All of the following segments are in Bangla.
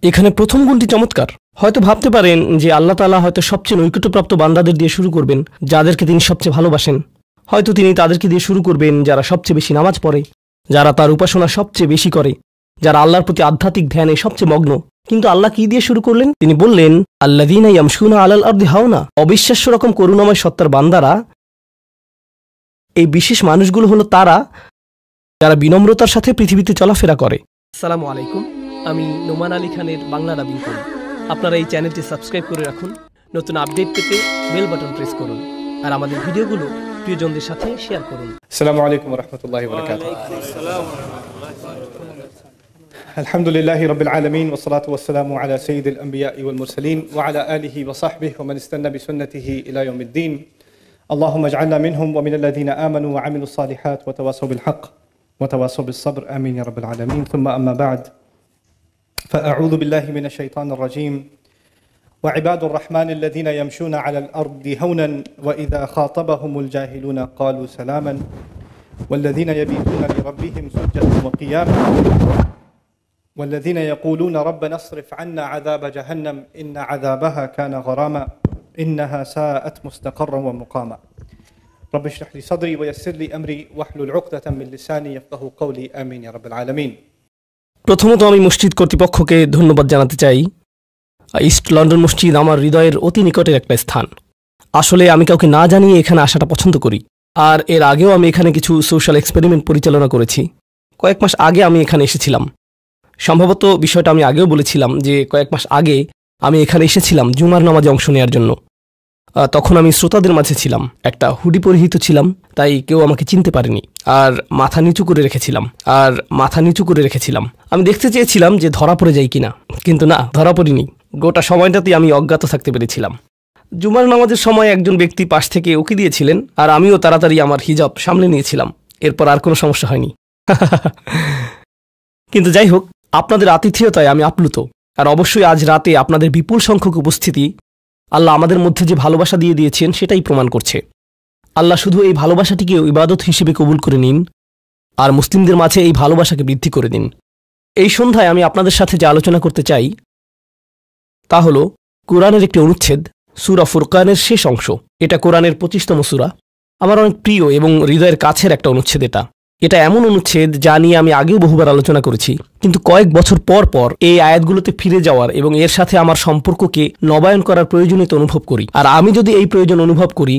এখানে প্রথম গুণটি চমৎকার। হয়তো ভাবতে পারেন যে আল্লাহ তাআলা হয়তো সবচেয়ে নৈকট্যপ্রাপ্ত বান্দাদের দিয়ে শুরু করবেন, যাদেরকে তিনি সবচেয়ে ভালোবাসেন। হয়তো তিনি তাদেরকে দিয়ে শুরু করবেন যারা সবচেয়ে বেশি নামাজ পড়ে, যারা তার উপাসনা সবচেয়ে বেশি করে, যারা আল্লাহর প্রতি আধ্যাত্মিক ধ্যানে সবচেয়ে মগ্ন। কিন্তু আল্লাহ কি দিয়ে শুরু করলেন? তিনি বললেন, আল্লাযীনা ইয়ামশুনা আলাল আরদি হাওনা। অবিশ্বাস্য রকম করুণাময় সত্তার বান্দারা, এই বিশেষ মানুষগুলো হলো তারা যারা বিনম্রতার সাথে পৃথিবীতে চলাফেরা করে। আসসালামু আলাইকুম, আমি নোমান আলী খানের বাংলা ডাবিং করি। আপনারা এই চ্যানেলটি সাবস্ক্রাইব করে রাখুন। নতুন আপডেট পেতে বেল বাটন প্রেস করুন আর আমাদের ভিডিওগুলো প্রিয়জনদের সাথে শেয়ার করুন। আসসালামু আলাইকুম ওয়া রাহমাতুল্লাহি ওয়া বারাকাতুহু। আলহামদুলিল্লাহি রাব্বিল আলামিন ওয়া সলাতু ওয়া সালামু আলা সাইয়্যিদিল আমবিয়া ওয়াল মুরসালিন ওয়া আলা আলিহি ওয়া সাহবিহি ওয়া মান ইস্তান্না বিসুন্নতিহি ইলা ইয়াউমিদ্দিন। اللهم اجعلنا منهم ومن الذين آمنوا وعملوا الصالحات وتواصوا بالحق وتواصوا بالصبر آمين يا رب العالمين. ثم أما بعد فأعوذ بالله من الشيطان الرجيم. وعباد الرحمن الذين يمشون على الأرض هونا وإذا خاطبهم الجاهلون قالوا سلاما والذين يبيتون لربهم سجدا وقياما والذين يقولون ربنا اصرف عنا عذاب جهنم إن عذابها كان غراما إنها ساءت مستقرا ومقاما رب اشرح لي صدري ويسر لي أمري واحلل عقدة من لساني يفقهوا قولي آمين يا رب العالمين. প্রথমত আমি মসজিদ কর্তৃপক্ষকে ধন্যবাদ জানাতে চাই। ইস্ট লন্ডন মসজিদ আমার হৃদয়ের অতি নিকটের একটা স্থান। আসলে আমি কাউকে না জানিয়ে এখানে আসাটা পছন্দ করি। আর এর আগেও আমি এখানে কিছু সোশ্যাল এক্সপেরিমেন্ট পরিচালনা করেছি। কয়েক মাস আগে আমি এখানে এসেছিলাম। সম্ভবত বিষয়টা আমি আগেও বলেছিলাম যে কয়েক মাস আগে আমি এখানে এসেছিলাম জুমার নামাজে অংশ নেওয়ার জন্য। তখন আমি শ্রোতাদের মাঝে ছিলাম, একটা হুডি পরিহিত ছিলাম, তাই কেউ আমাকে চিনতে পারেনি। আর মাথা নিচু করে রেখেছিলাম। আমি দেখতে চেয়েছিলাম যে ধরা পড়ে যাই কিনা, কিন্তু না, ধরা পড়িনি। গোটা সময়টাতেই আমি অজ্ঞাত থাকতে পেরেছিলাম। জুমার নামাজের সময় একজন ব্যক্তি পাশ থেকে উকি দিয়েছিলেন আর আমিও তাড়াতাড়ি আমার হিজাব সামলে নিয়েছিলাম। এরপর আর কোনো সমস্যা হয়নি। কিন্তু যাই হোক, আপনাদের আতিথেয়তায় আমি আপ্লুত। আর অবশ্যই আজ রাতে আপনাদের বিপুল সংখ্যক উপস্থিতি আল্লাহ আমাদের মধ্যে যে ভালোবাসা দিয়ে দিয়েছেন সেটাই প্রমাণ করছে। আল্লাহ শুধু এই ভালোবাসাটিকেও ইবাদত হিসেবে কবুল করে নিন আর মুসলিমদের মাঝে এই ভালোবাসাকে বৃদ্ধি করে দিন। এই সন্ধ্যায় আমি আপনাদের সাথে যে আলোচনা করতে চাই তা হল কোরআনের একটি অনুচ্ছেদ, সূরা ফুরকানের শেষ অংশ। এটা কোরআনের 25তম সূরা। আমার অনেক প্রিয় এবং হৃদয়ের কাছের একটা অনুচ্ছেদ। এটা এমন অনুচ্ছেদ যা নিয়ে আমি আগেও বহুবার আলোচনা করেছি, কিন্তু কয়েক বছর পর পর এই আয়াতগুলোতে ফিরে যাওয়ার এবং এর সাথে আমার সম্পর্ককে নবায়ন করার প্রয়োজনীয়তা অনুভব করি। আর আমি যদি এই প্রয়োজন অনুভব করি,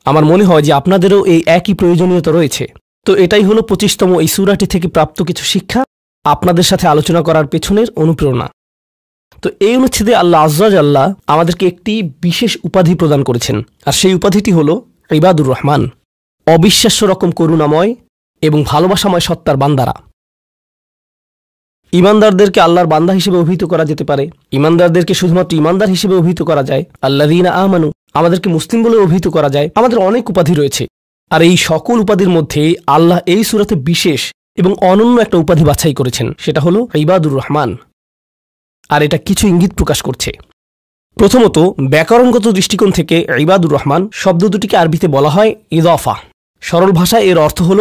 আমার মনে হয় যে আপনাদেরও এই একই প্রয়োজনীয়তা রয়েছে। তো এটাই হলো 25তম এই সূরাটি থেকে প্রাপ্ত কিছু শিক্ষা, আপনাদের সাথে আলোচনা করার পেছনের অনুপ্রেরণা। তো এই অনুচ্ছেদে আল্লাহ আযজা ওয়া জাল্লা আমাদেরকে একটি বিশেষ উপাধি প্রদান করেছেন, আর সেই উপাধিটি হল ইবাদুর রহমান, অবিশ্বাস্য রকম করুণাময় এবং ভালোবাসাময় সত্তার বান্দারা। ইমানদারদেরকে আল্লাহর বান্দা হিসেবে অভিহিত করা যেতে পারে, ইমানদারদেরকে শুধুমাত্র ইমানদার হিসেবে অভিহিত করা যায়, আল্লাযীনা আমানু আমাদেরকে মুসলিম বলে অভিহিত করা যায়। আমাদের অনেক উপাধি রয়েছে, আর এই সকল উপাধির মধ্যে আল্লাহ এই সূরাতে বিশেষ এবং অনন্য একটা উপাধি বাছাই করেছেন, সেটা হলো ইবাদুর রহমান। আর এটা কিছু ইঙ্গিত প্রকাশ করছে। প্রথমত, ব্যাকরণগত দৃষ্টিকোণ থেকে ইবাদুর রহমান শব্দ দুটিকে আরবিতে বলা হয় ইদাফা। সরল ভাষায় এর অর্থ হল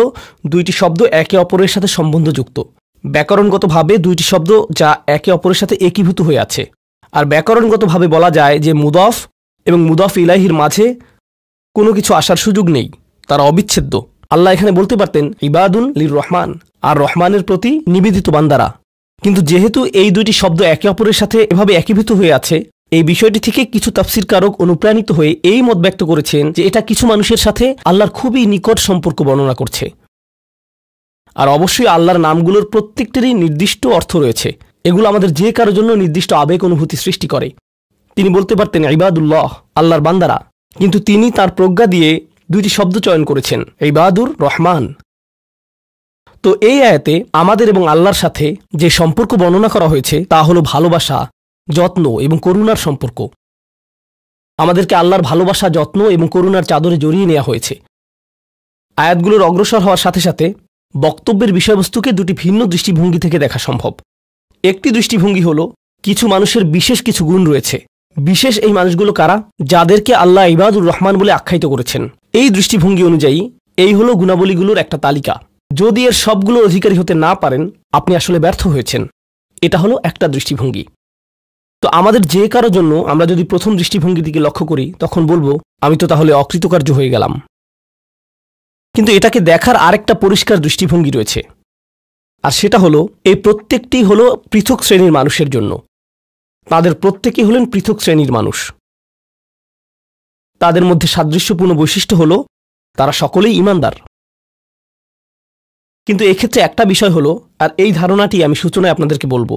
দুইটি শব্দ একে অপরের সাথে সম্বন্ধযুক্ত। ব্যাকরণগতভাবে দুইটি শব্দ যা একে অপরের সাথে একীভূত হয়ে আছে। আর ব্যাকরণগতভাবে বলা যায় যে মুদাফ এবং মুদাফ ইলাইহির মাঝে কোনো কিছু আসার সুযোগ নেই, তারা অবিচ্ছেদ্য। আল্লাহ এখানে বলতে পারতেন ইবাদুন লির রহমান, আর রহমানের প্রতি নিবেদিত বান্দারা। কিন্তু যেহেতু এই দুইটি শব্দ একে অপরের সাথে এভাবে একীভূত হয়ে আছে, এই বিষয়টি থেকে কিছু তাফসীরকারক অনুপ্রাণিত হয়ে এই মত ব্যক্ত করেছেন যে এটা কিছু মানুষের সাথে আল্লাহর খুবই নিকট সম্পর্ক বর্ণনা করছে। আর অবশ্যই আল্লাহর নামগুলোর প্রত্যেকটিরই নির্দিষ্ট অর্থ রয়েছে। এগুলো আমাদের যে কারোর জন্য নির্দিষ্ট আবেগ অনুভূতি সৃষ্টি করে। তিনি বলতে পারতেন ইবাদুল্লাহ, আল্লাহর বান্দারা, কিন্তু তিনি তার প্রজ্ঞা দিয়ে দুইটি শব্দ চয়ন করেছেন, ইবাদুর রহমান। তো এই আয়াতে আমাদের এবং আল্লাহর সাথে যে সম্পর্ক বর্ণনা করা হয়েছে তা হলো ভালোবাসা, যত্ন এবং করুণার সম্পর্ক। আমাদেরকে আল্লাহর ভালোবাসা, যত্ন এবং করুণার চাদরে জড়িয়ে নেওয়া হয়েছে। আয়াতগুলোর অগ্রসর হওয়ার সাথে সাথে বক্তব্যের বিষয়বস্তুকে দুটি ভিন্ন দৃষ্টিভঙ্গি থেকে দেখা সম্ভব। একটি দৃষ্টিভঙ্গি হল কিছু মানুষের বিশেষ কিছু গুণ রয়েছে। বিশেষ এই মানুষগুলো কারা? যাদেরকে আল্লাহ ইবাদুর রহমান বলে আখ্যায়িত করেছেন। এই দৃষ্টিভঙ্গি অনুযায়ী এই হলো গুণাবলীগুলোর একটা তালিকা। যদি এর সবগুলো অধিকারী হতে না পারেন, আপনি আসলে ব্যর্থ হয়েছেন। এটা হলো একটা দৃষ্টিভঙ্গি। তো আমাদের যে কারো জন্য আমরা যদি প্রথম দৃষ্টিভঙ্গির দিকে লক্ষ্য করি তখন বলবো আমি তো তাহলে অকৃতকার্য হয়ে গেলাম। কিন্তু এটাকে দেখার আরেকটা পরিষ্কার দৃষ্টিভঙ্গি রয়েছে, আর সেটা হলো এই প্রত্যেকটি হলো পৃথক শ্রেণীর মানুষের জন্য। তাদের প্রত্যেকেই হলেন পৃথক শ্রেণীর মানুষ। তাদের মধ্যে সাদৃশ্যপূর্ণ বৈশিষ্ট্য হলো তারা সকলেই ঈমানদার। কিন্তু এক্ষেত্রে একটা বিষয় হলো, আর এই ধারণাটি আমি সূচনায় আপনাদেরকে বলবো,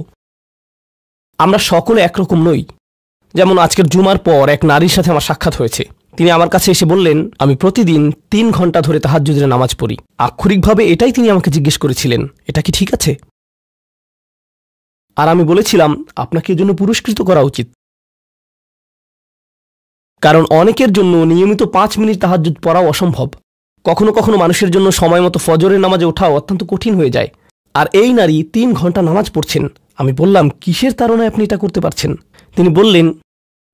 আমরা সকলে একরকম নই। যেমন আজকের জুমার পর এক নারীর সাথে আমার সাক্ষাৎ হয়েছে। তিনি আমার কাছে এসে বললেন আমি প্রতিদিন 3 ঘন্টা ধরে তাহাজ্জুদের নামাজ পড়ি। আক্ষরিকভাবে এটাই তিনি আমাকে জিজ্ঞেস করেছিলেন, এটা কি ঠিক আছে? আর আমি বলেছিলাম আপনাকে এজন্য পুরস্কৃত করা উচিত, কারণ অনেকের জন্য নিয়মিত 5 মিনিট তাহাজ্জুদ পড়াও অসম্ভব। কখনো কখনো মানুষের জন্য সময় মতো ফজরের নামাজে ওঠাও অত্যন্ত কঠিন হয়ে যায়। আর এই নারী 3 ঘন্টা নামাজ পড়ছেন। আমি বললাম কিসের তাড়নায় আপনি এটা করতে পারছেন? তিনি বললেন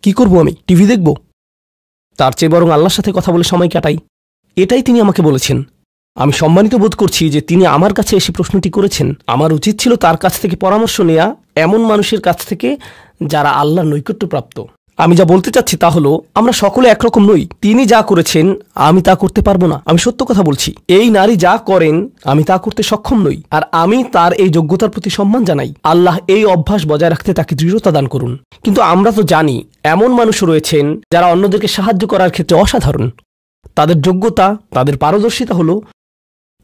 কি করব, আমি টিভি দেখব? তার চেয়ে বরং আল্লাহর সাথে কথা বলে সময় কাটাই। এটাই তিনি আমাকে বলেছেন। আমি সম্মানিত বোধ করছি যে তিনি আমার কাছে এসে প্রশ্নটি করেছেন। আমার উচিত ছিল তার কাছ থেকে পরামর্শ নেওয়া, এমন মানুষের কাছ থেকে যারা আল্লাহর নৈকট্যপ্রাপ্ত। আমি যা বলতে চাচ্ছি তা হলো আমরা সকলে একরকম নই। তিনি যা করেছেন আমি তা করতে পারবো না। আমি সত্য কথা বলছি। এই নারী যা করেন আমি তা করতে সক্ষম নই, আর আমি তার এই যোগ্যতার প্রতি সম্মান জানাই। আল্লাহ এই অভ্যাস বজায় রাখতে তাকে দৃঢ়তা দান করুন। কিন্তু আমরা তো জানি এমন মানুষ রয়েছেন যারা অন্যদেরকে সাহায্য করার ক্ষেত্রে অসাধারণ। তাদের যোগ্যতা, তাদের পারদর্শিতা হলো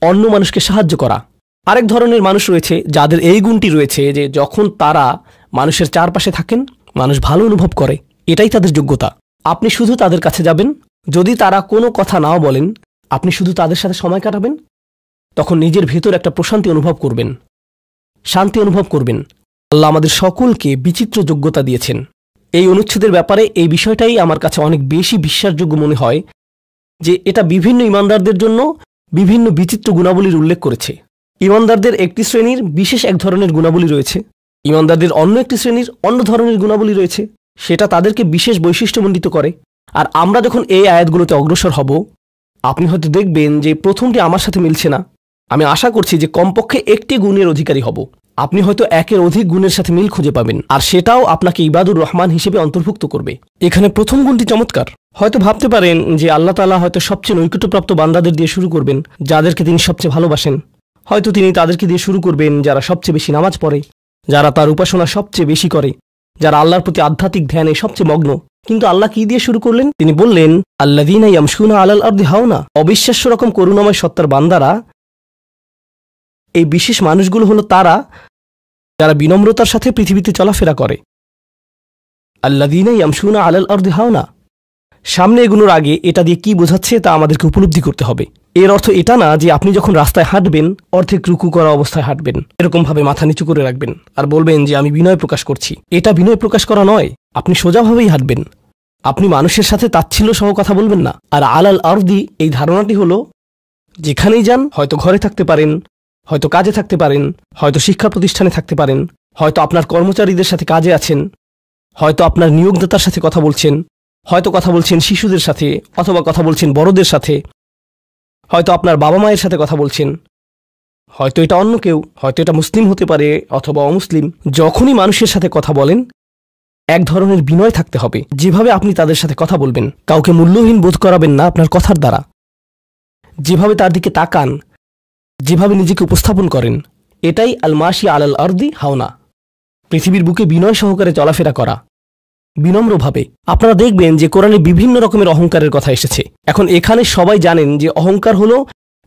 অন্য মানুষকে সাহায্য করা। আরেক ধরনের মানুষ রয়েছে যাদের এই গুণটি রয়েছে যে যখন তারা মানুষের চারপাশে থাকেন মানুষ ভালো অনুভব করে। এটাই তাদের যোগ্যতা। আপনি শুধু তাদের কাছে যাবেন, যদি তারা কোনো কথা নাও বলেন আপনি শুধু তাদের সাথে সময় কাটাবেন, তখন নিজের ভেতর একটা প্রশান্তি অনুভব করবেন, শান্তি অনুভব করবেন। আল্লাহ আমাদের সকলকে বিচিত্র যোগ্যতা দিয়েছেন। এই অনুচ্ছেদের ব্যাপারে এই বিষয়টাই আমার কাছে অনেক বেশি বিশ্বাসযোগ্য মনে হয় যে এটা বিভিন্ন ঈমানদারদের জন্য বিভিন্ন বিচিত্র গুণাবলীর উল্লেখ করেছে। ঈমানদারদের একটি শ্রেণীর বিশেষ এক ধরনের গুণাবলী রয়েছে, ঈমানদারদের অন্য একটি শ্রেণীর অন্য ধরনের গুণাবলী রয়েছে, সেটা তাদেরকে বিশেষ বৈশিষ্ট্যমণ্ডিত করে। আর আমরা যখন এই আয়াতগুলোতে অগ্রসর হব আপনি হয়তো দেখবেন যে প্রথমটি আমার সাথে মিলছে না। আমি আশা করছি যে কমপক্ষে একটি গুণের অধিকারী হব। আপনি হয়তো একের অধিক গুণের সাথে মিল খুঁজে পাবেন, আর সেটাও আপনাকে ইবাদুর রহমান হিসেবে অন্তর্ভুক্ত করবে। এখানে প্রথম গুণটি চমৎকার। হয়তো ভাবতে পারেন যে আল্লাহ তাআলা হয়তো সবচেয়ে নৈকট্যপ্রাপ্ত বান্দাদের দিয়ে শুরু করবেন, যাদেরকে তিনি সবচেয়ে ভালোবাসেন। হয়তো তিনি তাদেরকে দিয়ে শুরু করবেন যারা সবচেয়ে বেশি নামাজ পড়ে, যারা তার উপাসনা সবচেয়ে বেশি করে, যারা আল্লাহর প্রতি আধ্যাত্মিক ধ্যানে সবচেয়ে মগ্ন। কিন্তু আল্লাহ কি দিয়ে শুরু করলেন? তিনি বললেন আল্লাযীনা ইয়ামশুনা আলাল আরদি হাওনা। অবিশ্বাস্য রকম করুণাময় সত্তার বান্দারা, এই বিশেষ মানুষগুলো হলো তারা যারা বিনম্রতার সাথে পৃথিবীতে চলাফেরা করে। আল্লাযীনা ইয়ামশুনা আলাল আরদি হাওনা। সামনে এগুনোর আগে এটা দিয়ে কি বোঝাচ্ছে তা আমাদেরকে উপলব্ধি করতে হবে। এর অর্থ এটা না যে আপনি যখন রাস্তায় হাঁটবেন অর্ধেক রুকু করা অবস্থায় হাঁটবেন, এরকমভাবে মাথা নিচু করে রাখবেন আর বলবেন যে আমি বিনয় প্রকাশ করছি। এটা বিনয় প্রকাশ করা নয়। আপনি সোজাভাবেই হাঁটবেন। আপনি মানুষের সাথে তাচ্ছিল্য সহ কথা বলবেন না। আর আলাল আরদি এই ধারণাটি হলো যেখানেই যান, হয়তো ঘরে থাকতে পারেন, হয়তো কাজে থাকতে পারেন, হয়তো শিক্ষা প্রতিষ্ঠানে থাকতে পারেন, হয়তো আপনার কর্মচারীদের সাথে কাজে আছেন, হয়তো আপনার নিয়োগদাতার সাথে কথা বলছেন, হয়তো কথা বলছেন শিশুদের সাথে, অথবা কথা বলছেন বড়দের সাথে, হয়তো আপনার বাবা মায়ের সাথে কথা বলছেন, হয়তো এটা অন্য কেউ, হয়তো এটা মুসলিম হতে পারে অথবা অমুসলিম। যখনই মানুষের সাথে কথা বলেন এক ধরনের বিনয় থাকতে হবে। যেভাবে আপনি তাদের সাথে কথা বলবেন, কাউকে মূল্যহীন বোধ করাবেন না আপনার কথার দ্বারা। যেভাবে তার দিকে তাকান, যেভাবে নিজেকে উপস্থাপন করেন, এটাই আল মাশি আলাল আরদি হাওনা। পৃথিবীর বুকে বিনয় সহকারে চলাফেরা করা, বিনম্রভাবে। আপনারা দেখবেন যে কোরআনে বিভিন্ন রকমের অহংকারের কথা এসেছে। এখন এখানে সবাই জানেন যে অহংকার হলো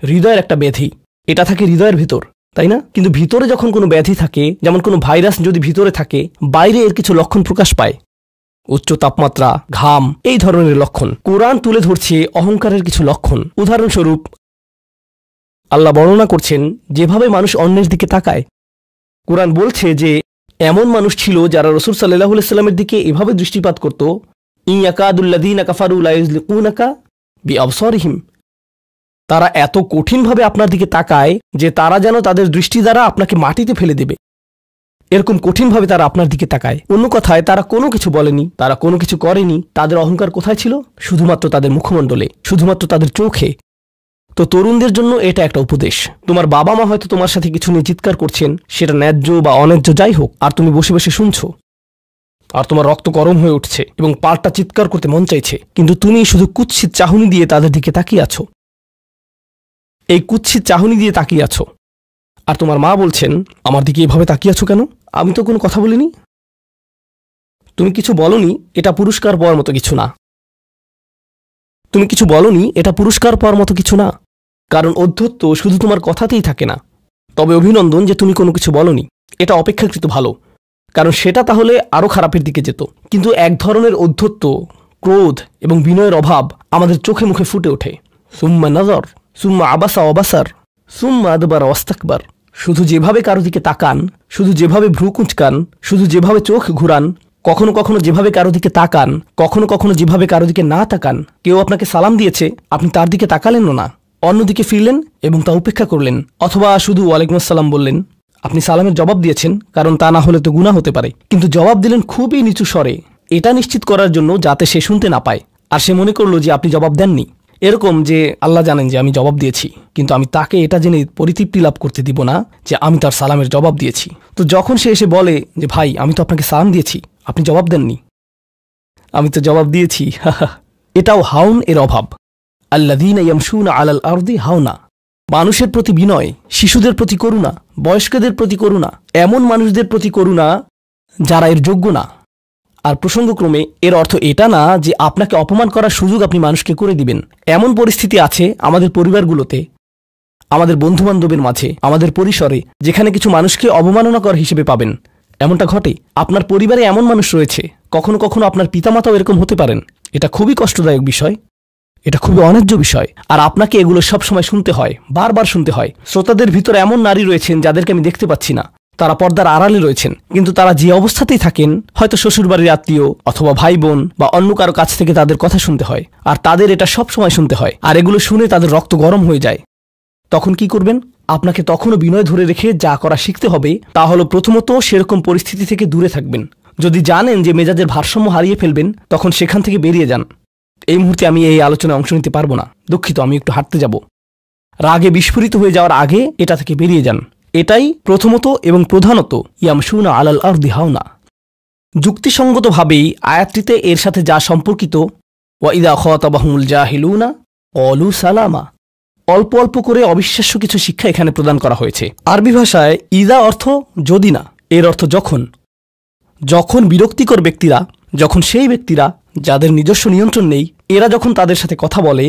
হৃদয়ের একটা ব্যাধি। এটা থাকে হৃদয়ের ভিতর, তাই না? কিন্তু ভিতরে যখন কোনো ব্যাধি থাকে, যেমন কোনো ভাইরাস যদি ভিতরে থাকে, বাইরে এর কিছু লক্ষণ প্রকাশ পায়, উচ্চ তাপমাত্রা, ঘাম, এই ধরনের লক্ষণ। কোরআন তুলে ধরছে অহংকারের কিছু লক্ষণ। উদাহরণস্বরূপ আল্লাহ বর্ণনা করছেন যেভাবে মানুষ অন্যের দিকে তাকায়। কোরআন বলছে যে এমন মানুষ ছিল যারা রাসূল সাল্লাল্লাহু আলাইহি ওয়াসাল্লামের দিকে এভাবে দৃষ্টিপাত করত, ইয়াকাদুল্লাযীনা কাফারু লা ইউযলিকুনাকা বিআবসারিহিম। তারা এত কঠিনভাবে আপনার দিকে তাকায় যে তারা যেন তাদের দৃষ্টি দ্বারা আপনাকে মাটিতে ফেলে দেবে। এরকম কঠিনভাবে তারা আপনার দিকে তাকায়। অন্য কথায় তারা কোনো কিছু বলেনি, তারা কোনো কিছু করেনি। তাদের অহংকার কোথায় ছিল? শুধুমাত্র তাদের মুখমণ্ডলে, শুধুমাত্র তাদের চোখে। তো তরুণদের জন্য এটা একটা উপদেশ। তোমার বাবা মা হয়তো তোমার সাথে কিছু নিয়ে চিৎকার করছেন, সেটা ন্যায্য বা অন্যায্য যাই হোক, আর তুমি বসে বসে শুনছো। আর তোমার রক্ত গরম হয়ে উঠছে এবং পালটা চিৎকার করতে মন চাইছে, কিন্তু তুমি শুধু কুৎসিত চাহনি দিয়ে তাদের দিকে তাকিয়ে আছো। এই কুৎসিত চাহনি দিয়ে তাকিয়ে আছো। আর তোমার মা বলছেন, আমার দিকে এভাবে তাকিয়ে আছো কেন? আমি তো কোনো কথা বলিনি। তুমি কিছু বলনি, এটা পুরস্কার পাওয়ার মতো কিছু না। তুমি কিছু বলনি, এটা পুরস্কার পাওয়ার মতো কিছু না। কারণ অধ্যত্ব শুধু তোমার কথাতেই থাকে না। তবে অভিনন্দন যে তুমি কোনো কিছু বলনি, এটা অপেক্ষাকৃত ভালো, কারণ সেটা তাহলে আরও খারাপের দিকে যেত। কিন্তু এক ধরনের অধ্যত্ব, ক্রোধ এবং বিনয়ের অভাব আমাদের চোখে মুখে ফুটে ওঠে। সুম্মা নজর, সুম্মা আবাসা অবাসার, সুম্মা আদবার অস্তাকবার। শুধু যেভাবে কারো দিকে তাকান, শুধু যেভাবে ভ্রু কুঁচকান, শুধু যেভাবে চোখ ঘুরান, কখনো কখনো যেভাবে কারো দিকে তাকান, কখনো কখনো যেভাবে কারো দিকে না তাকান। কেউ আপনাকে সালাম দিয়েছে, আপনি তার দিকে তাকালেনও না, অন্যদিকে ফিরলেন এবং তা উপেক্ষা করলেন, অথবা শুধু ওয়ালাইকুম আসসালাম বললেন। আপনি সালামের জবাব দিয়েছেন, কারণ তা না হলে তো গুনাহ হতে পারে, কিন্তু জবাব দিলেন খুবই নিচু স্বরে, এটা নিশ্চিত করার জন্য যাতে সে শুনতে না পায়, আর সে মনে করলো যে আপনি জবাব দেননি। এরকম যে আল্লাহ জানেন যে আমি জবাব দিয়েছি, কিন্তু আমি তাকে এটা জেনে পরিতৃপ্তি লাভ করতে দিব না যে আমি তার সালামের জবাব দিয়েছি। তো যখন সে এসে বলে যে ভাই আমি তো আপনাকে সালাম দিয়েছি, আপনি জবাব দেননি, আমি তো জবাব দিয়েছি, এটাও হাউন এর অভাব। আল্লাযীনা ইয়ামশুনা আলাল আরদি হাওনা। মানুষের প্রতি বিনয়, শিশুদের প্রতি করুণা, বয়স্কদের প্রতি করুণা, এমন মানুষদের প্রতি করুণা যারা এর যোগ্য না। আর প্রসঙ্গক্রমে এর অর্থ এটা না যে আপনাকে অপমান করার সুযোগ আপনি মানুষকে করে দিবেন। এমন পরিস্থিতি আছে আমাদের পরিবারগুলোতে, আমাদের বন্ধুবান্ধবের মাঝে, আমাদের পরিসরে, যেখানে কিছু মানুষকে অবমাননাকর হিসেবে পাবেন। এমনটা ঘটে। আপনার পরিবারে এমন মানুষ রয়েছে, কখনো কখনো আপনার পিতামাতাও এরকম হতে পারেন। এটা খুবই কষ্টদায়ক বিষয়, এটা খুবই অন্যায্য বিষয়, আর আপনাকে এগুলো সবসময় শুনতে হয়, বারবার শুনতে হয়। শ্রোতাদের ভিতরে এমন নারী রয়েছেন যাদেরকে আমি দেখতে পাচ্ছি না, তারা পর্দার আড়ালে রয়েছেন, কিন্তু তারা যে অবস্থাতেই থাকেন, হয়তো শ্বশুরবাড়ির আত্মীয় অথবা ভাই বোন বা অন্য কারো কাছ থেকে তাদের কথা শুনতে হয়, আর তাদের এটা সব সময় শুনতে হয়, আর এগুলো শুনে তাদের রক্ত গরম হয়ে যায়। তখন কি করবেন? আপনাকে তখনও বিনয় ধরে রেখে যা করা শিখতে হবে তা হলো প্রথমত সেরকম পরিস্থিতি থেকে দূরে থাকবেন। যদি জানেন যে মেজাজের ভারসাম্য হারিয়ে ফেলবেন, তখন সেখান থেকে বেরিয়ে যান। এই মুহূর্তে আমি এই আলোচনায় অংশ নিতে পারবো না, দুঃখিত, আমি একটু হাঁটতে যাব। রাগে বিস্ফোরিত হয়ে যাওয়ার আগে এটা থেকে বেরিয়ে যান। এটাই প্রথমত এবং প্রধানত ইয়ামশুনা আলাল আরদি হাওনা। যুক্তিসঙ্গতভাবেই আয়াতটিতে এর সাথে যা সম্পর্কিত, ওয়া ইযা খাতাবাহুমুল জাহিলুনা ক্বালু সালামা, অল্প অল্প করে অবিশ্বাস্য কিছু শিক্ষা এখানে প্রদান করা হয়েছে। আরবি ভাষায় ইদা অর্থ যদি না, এর অর্থ যখন। যখন বিরক্তিকর ব্যক্তিরা, যখন সেই ব্যক্তিরা যাদের নিজস্ব নিয়ন্ত্রণ নেই, এরা যখন তাদের সাথে কথা বলে,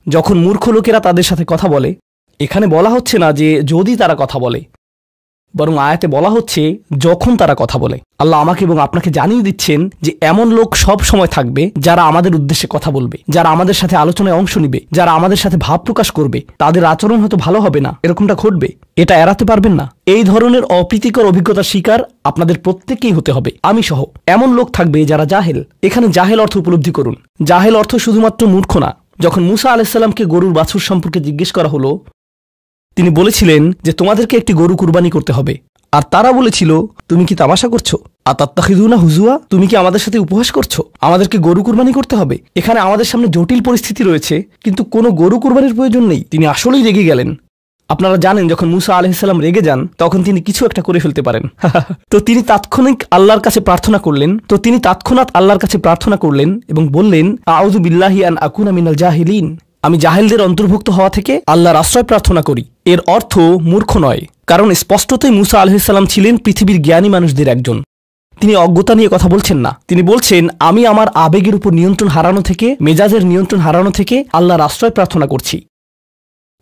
যখন মূর্খ লোকেরা তাদের সাথে কথা বলে, এখানে বলা হচ্ছে না যে যদি তারা কথা বলে, বরং আয়াতে বলা হচ্ছে যখন তারা কথা বলে। আল্লাহ আমাকে এবং আপনাকে জানিয়ে দিচ্ছেন যে এমন লোক সব সময় থাকবে যারা আমাদের উদ্দেশ্যে কথা বলবে, যারা আমাদের সাথে আলোচনায় অংশ নিবে, যারা আমাদের সাথে ভাব প্রকাশ করবে। তাদের আচরণ হয়তো ভালো হবে না, এরকমটা ঘটবে, এটা এড়াতে পারবেন না। এই ধরনের অপ্রীতিকর অভিজ্ঞতার শিকার আপনাদের প্রত্যেককেই হতে হবে, আমি সহ। এমন লোক থাকবে যারা জাহেল। এখানে জাহেল অর্থ উপলব্ধি করুন। জাহেল অর্থ শুধুমাত্র মূর্খ না। যখন মুসা আলাইহিস সালামকে গরুর বাছুর সম্পর্কে জিজ্ঞেস করা হলো, তিনি বলেছিলেন যে তোমাদেরকে একটি গরু কুরবানি করতে হবে, আর তারা বলেছিল তুমি কি তামাশা করছো? আতাত্তাখিযুনা হুজুয়া, তুমি কি আমাদের সাথে উপহাস করছো? আমাদেরকে গরু কুরবানি করতে হবে? এখানে আমাদের সামনে জটিল পরিস্থিতি রয়েছে, কিন্তু কোনো গরু কুরবানির প্রয়োজন নেই। তিনি আসলেই রেগে গেলেন। আপনারা জানেন যখন মুসা আলাইহিস সালাম রেগে যান, তখন তিনি কিছু একটা করে ফেলতে পারেন। তো তিনি তাৎক্ষণিক আল্লাহর কাছে প্রার্থনা করলেন এবং বললেন, আউযু বিল্লাহি আন আকুনা মিনাল জাহিলিন, আমি জাহেলদের অন্তর্ভুক্ত হওয়া থেকে আল্লাহর আশ্রয় প্রার্থনা করি। এর অর্থ মূর্খ নয়, কারণ স্পষ্টতই মুসা আলাইহিস সালাম ছিলেন পৃথিবীর জ্ঞানী মানুষদের একজন। তিনি অজ্ঞতা নিয়ে কথা বলছেন না। তিনি বলছেন আমি আমার আবেগের উপর নিয়ন্ত্রণ হারানো থেকে, মেজাজের নিয়ন্ত্রণ হারানো থেকে আল্লাহর আশ্রয় প্রার্থনা করছি,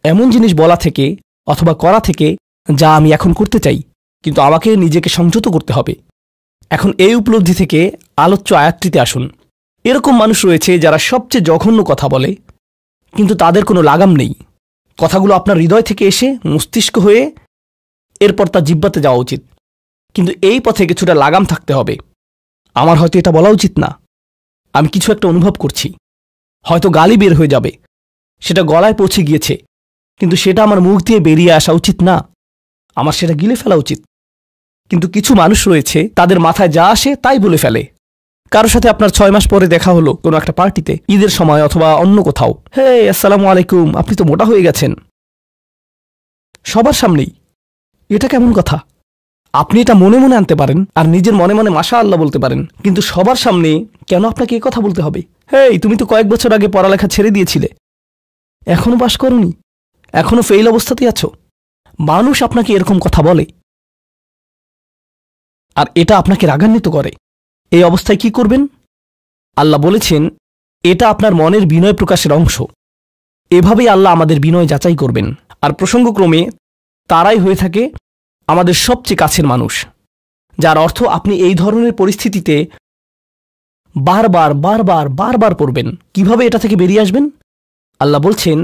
এমন জিনিস বলা থেকে অথবা করা থেকে যা আমি এখন করতে চাই, কিন্তু আমাকে নিজেকে সংযত করতে হবে। এখন এই উপলব্ধি থেকে আলোচ্য আয়াতটিতে আসুন। এরকম মানুষ রয়েছে যারা সবচেয়ে জঘন্য কথা বলে, কিন্তু তাদের কোনো লাগাম নেই। কথাগুলো আপনার হৃদয় থেকে এসে মস্তিষ্ক হয়ে এরপর তা জিহ্বাতে যাওয়া উচিত, কিন্তু এই পথে কিছুটা লাগাম থাকতে হবে। আমার হয়তো এটা বলা উচিত না, আমি কিছু একটা অনুভব করছি, হয়তো গালি বের হয়ে যাবে, সেটা গলায় পৌঁছে গিয়েছে, কিন্তু সেটা আমার মুখ দিয়ে বেরিয়ে আসা উচিত না, আমার সেটা গিলে ফেলা উচিত। কিন্তু কিছু মানুষ রয়েছে তাদের মাথায় যা আসে তাই বলে ফেলে। কারোর সাথে আপনার 6 মাস পরে দেখা হলো কোনো একটা পার্টিতে, ঈদের সময় অথবা অন্য কোথাও, হে আসসালামু আলাইকুম, আপনি তো মোটা হয়ে গেছেন, সবার সামনেই। এটা কেমন কথা? আপনি এটা মনে মনে আনতে পারেন আর নিজের মনে মনে মাশাআল্লাহ বলতে পারেন, কিন্তু সবার সামনে কেন আপনাকে এই কথা বলতে হবে? হেই, তুমি তো কয়েক বছর আগে পড়ালেখা ছেড়ে দিয়েছিলে, এখনো পাস করনি, এখনো ফেইল অবস্থাতে আছো। মানুষ আপনাকে এরকম কথা বলে আর এটা আপনাকে রাগান্বিত করে। এই অবস্থায় কি করবেন? আল্লাহ বলেছেন এটা আপনার মনের বিনয় প্রকাশের অংশ। এভাবেই আল্লাহ আমাদের বিনয় যাচাই করবেন। আর প্রসঙ্গক্রমে তারাই হয়ে থাকে আমাদের সবচেয়ে কাছের মানুষ, যার অর্থ আপনি এই ধরনের পরিস্থিতিতে বারবার বারবার বারবার পড়বেন। কিভাবে এটা থেকে বেরিয়ে আসবেন? আল্লাহ বলছেন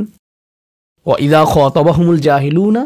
ওয়াইদা খাতাবাহুমুল জাহিলুনা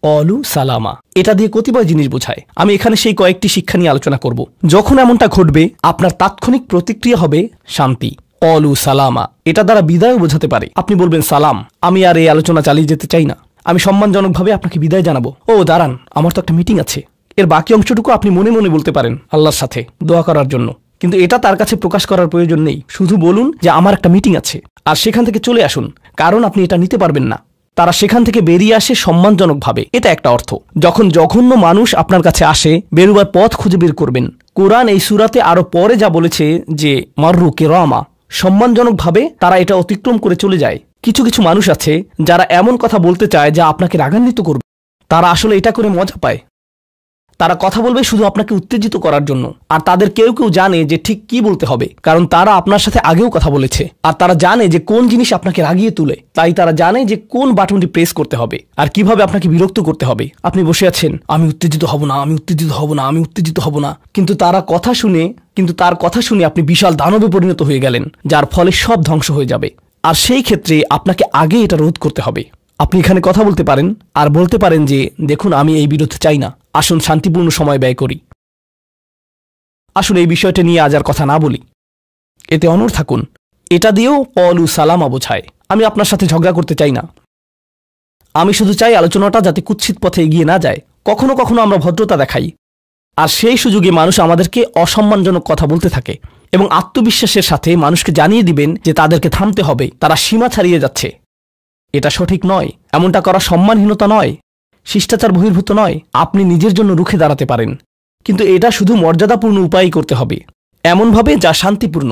ক্বালু সালামা। এটা দিয়ে কতিপয় জিনিস বোঝায়। আমি এখানে সেই কয়েকটি শিক্ষা নিয়ে আলোচনা করব। যখন এমনটা ঘটবে আপনার তাৎক্ষণিক প্রতিক্রিয়া হবে শান্তি, ক্বালু সালামা। এটা দ্বারা বিদায়ও বোঝাতে পারে। আপনি বলবেন সালাম, আমি আর এই আলোচনা চালিয়ে যেতে চাই না, আমি সম্মানজনকভাবে আপনাকে বিদায় জানাবো। ও দাঁড়ান, আমার তো একটা মিটিং আছে। এর বাকি অংশটুকু আপনি মনে মনে বলতে পারেন আল্লাহর সাথে দোয়া করার জন্য, কিন্তু এটা তার কাছে প্রকাশ করার প্রয়োজন নেই। শুধু বলুন যে আমার একটা মিটিং আছে, আর সেখান থেকে চলে আসুন, কারণ আপনি এটা নিতে পারবেন না। তারা সেখান থেকে বেরিয়ে আসে সম্মানজনকভাবে, এটা একটা অর্থ। যখন জঘন্য মানুষ আপনার কাছে আসে, বেরুবার পথ খুঁজে বের করবেন। কোরআন এই সূরাতে আরো পরে যা বলেছে যে মাররু কিরামা, সম্মানজনকভাবে তারা এটা অতিক্রম করে চলে যায়। কিছু কিছু মানুষ আছে যারা এমন কথা বলতে চায় যা আপনাকে রাগান্বিত করবে। তারা আসলে এটা করে মজা পায়। তারা কথা বলবে শুধু আপনাকে উত্তেজিত করার জন্য। আর তাদের কেউ কেউ জানে যে ঠিক কি বলতে হবে, কারণ তারা আপনার সাথে আগেও কথা বলেছে। আর তারা জানে যে কোন জিনিস আপনাকে রাগিয়ে তুলে, তাই তারা জানে যে কোন বাটনটি প্রেস করতে হবে আর কিভাবে আপনাকে বিরক্ত করতে হবে। আপনি বসে আছেন, আমি উত্তেজিত হব না, আমি উত্তেজিত হব না, আমি উত্তেজিত হব না, কিন্তু তার কথা শুনে আপনি বিশাল দানবে পরিণত হয়ে গেলেন, যার ফলে সব ধ্বংস হয়ে যাবে। আর সেই ক্ষেত্রে আপনাকে আগে এটা রোধ করতে হবে। আপনি এখানে কথা বলতে পারেন আর বলতে পারেন যে দেখুন, আমি এই বিরোধ চাই না, আসুন শান্তিপূর্ণ সময় ব্যয় করি, আসুন এই বিষয়টা নিয়ে আজ আর কথা না বলি, এতে অনড় থাকুন। এটা দিয়েও ক্বালু সালামা বোঝায়। আমি আপনার সাথে ঝগড়া করতে চাই না, আমি শুধু চাই আলোচনাটা যাতে কুৎসিত পথে এগিয়ে না যায়। কখনো কখনো আমরা ভদ্রতা দেখাই, আর সেই সুযোগে মানুষ আমাদেরকে অসম্মানজনক কথা বলতে থাকে, এবং আত্মবিশ্বাসের সাথে মানুষকে জানিয়ে দিবেন যে তাদেরকে থামতে হবে, তারা সীমা ছাড়িয়ে যাচ্ছে। এটা সঠিক নয়, এমনটা করা সম্মানহীনতা নয়, শিষ্টাচার বহির্ভূত নয়। আপনি নিজের জন্য রুখে দাঁড়াতে পারেন, কিন্তু এটা শুধু মর্যাদাপূর্ণ উপায়ই করতে হবে, এমনভাবে যা শান্তিপূর্ণ।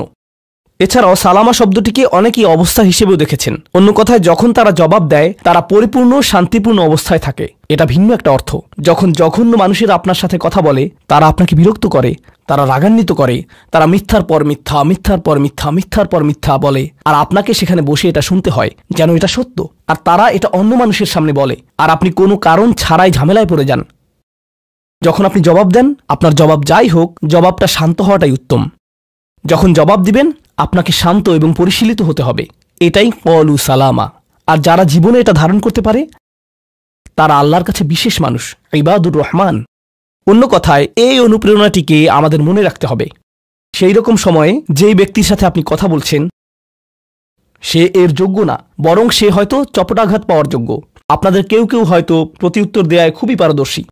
এছাড়াও সালামা শব্দটিকে অনেকেই অবস্থা হিসেবেও দেখেছেন। অন্য কথায়, যখন তারা জবাব দেয় তারা পরিপূর্ণ শান্তিপূর্ণ অবস্থায় থাকে। এটা ভিন্ন একটা অর্থ। যখন জঘন্য মানুষেরা আপনার সাথে কথা বলে, তারা আপনাকে বিরক্ত করে, তারা রাগান্বিত করে, তারা মিথ্যার পর মিথ্যা, মিথ্যার পর মিথ্যা, মিথ্যার পর মিথ্যা বলে, আর আপনাকে সেখানে বসে এটা শুনতে হয় যেন এটা সত্য। আর তারা এটা অন্য মানুষের সামনে বলে, আর আপনি কোনো কারণ ছাড়াই ঝামেলায় পড়ে যান। যখন আপনি জবাব দেন, আপনার জবাব যাই হোক, জবাবটা শান্ত হওয়াটাই উত্তম। যখন জবাব দিবেন, আপনাকে শান্ত এবং পরিশীলিত হতে হবে। এটাই ক্বালু সালামা। আর যারা জীবনে এটা ধারণ করতে পারে, তারা আল্লাহর কাছে বিশেষ মানুষ, ইবাদুর রহমান। অন্য কথায়, এই অনুপ্রেরণাটিকে আমাদের মনে রাখতে হবে। সেই রকম সময়ে যেই ব্যক্তির সাথে আপনি কথা বলছেন সে এর যোগ্য না, বরং সে হয়তো চপটাঘাত পাওয়ার যোগ্য। আপনাদের কেউ কেউ হয়তো প্রতিউত্তর দেয়ায় খুবই পারদর্শী,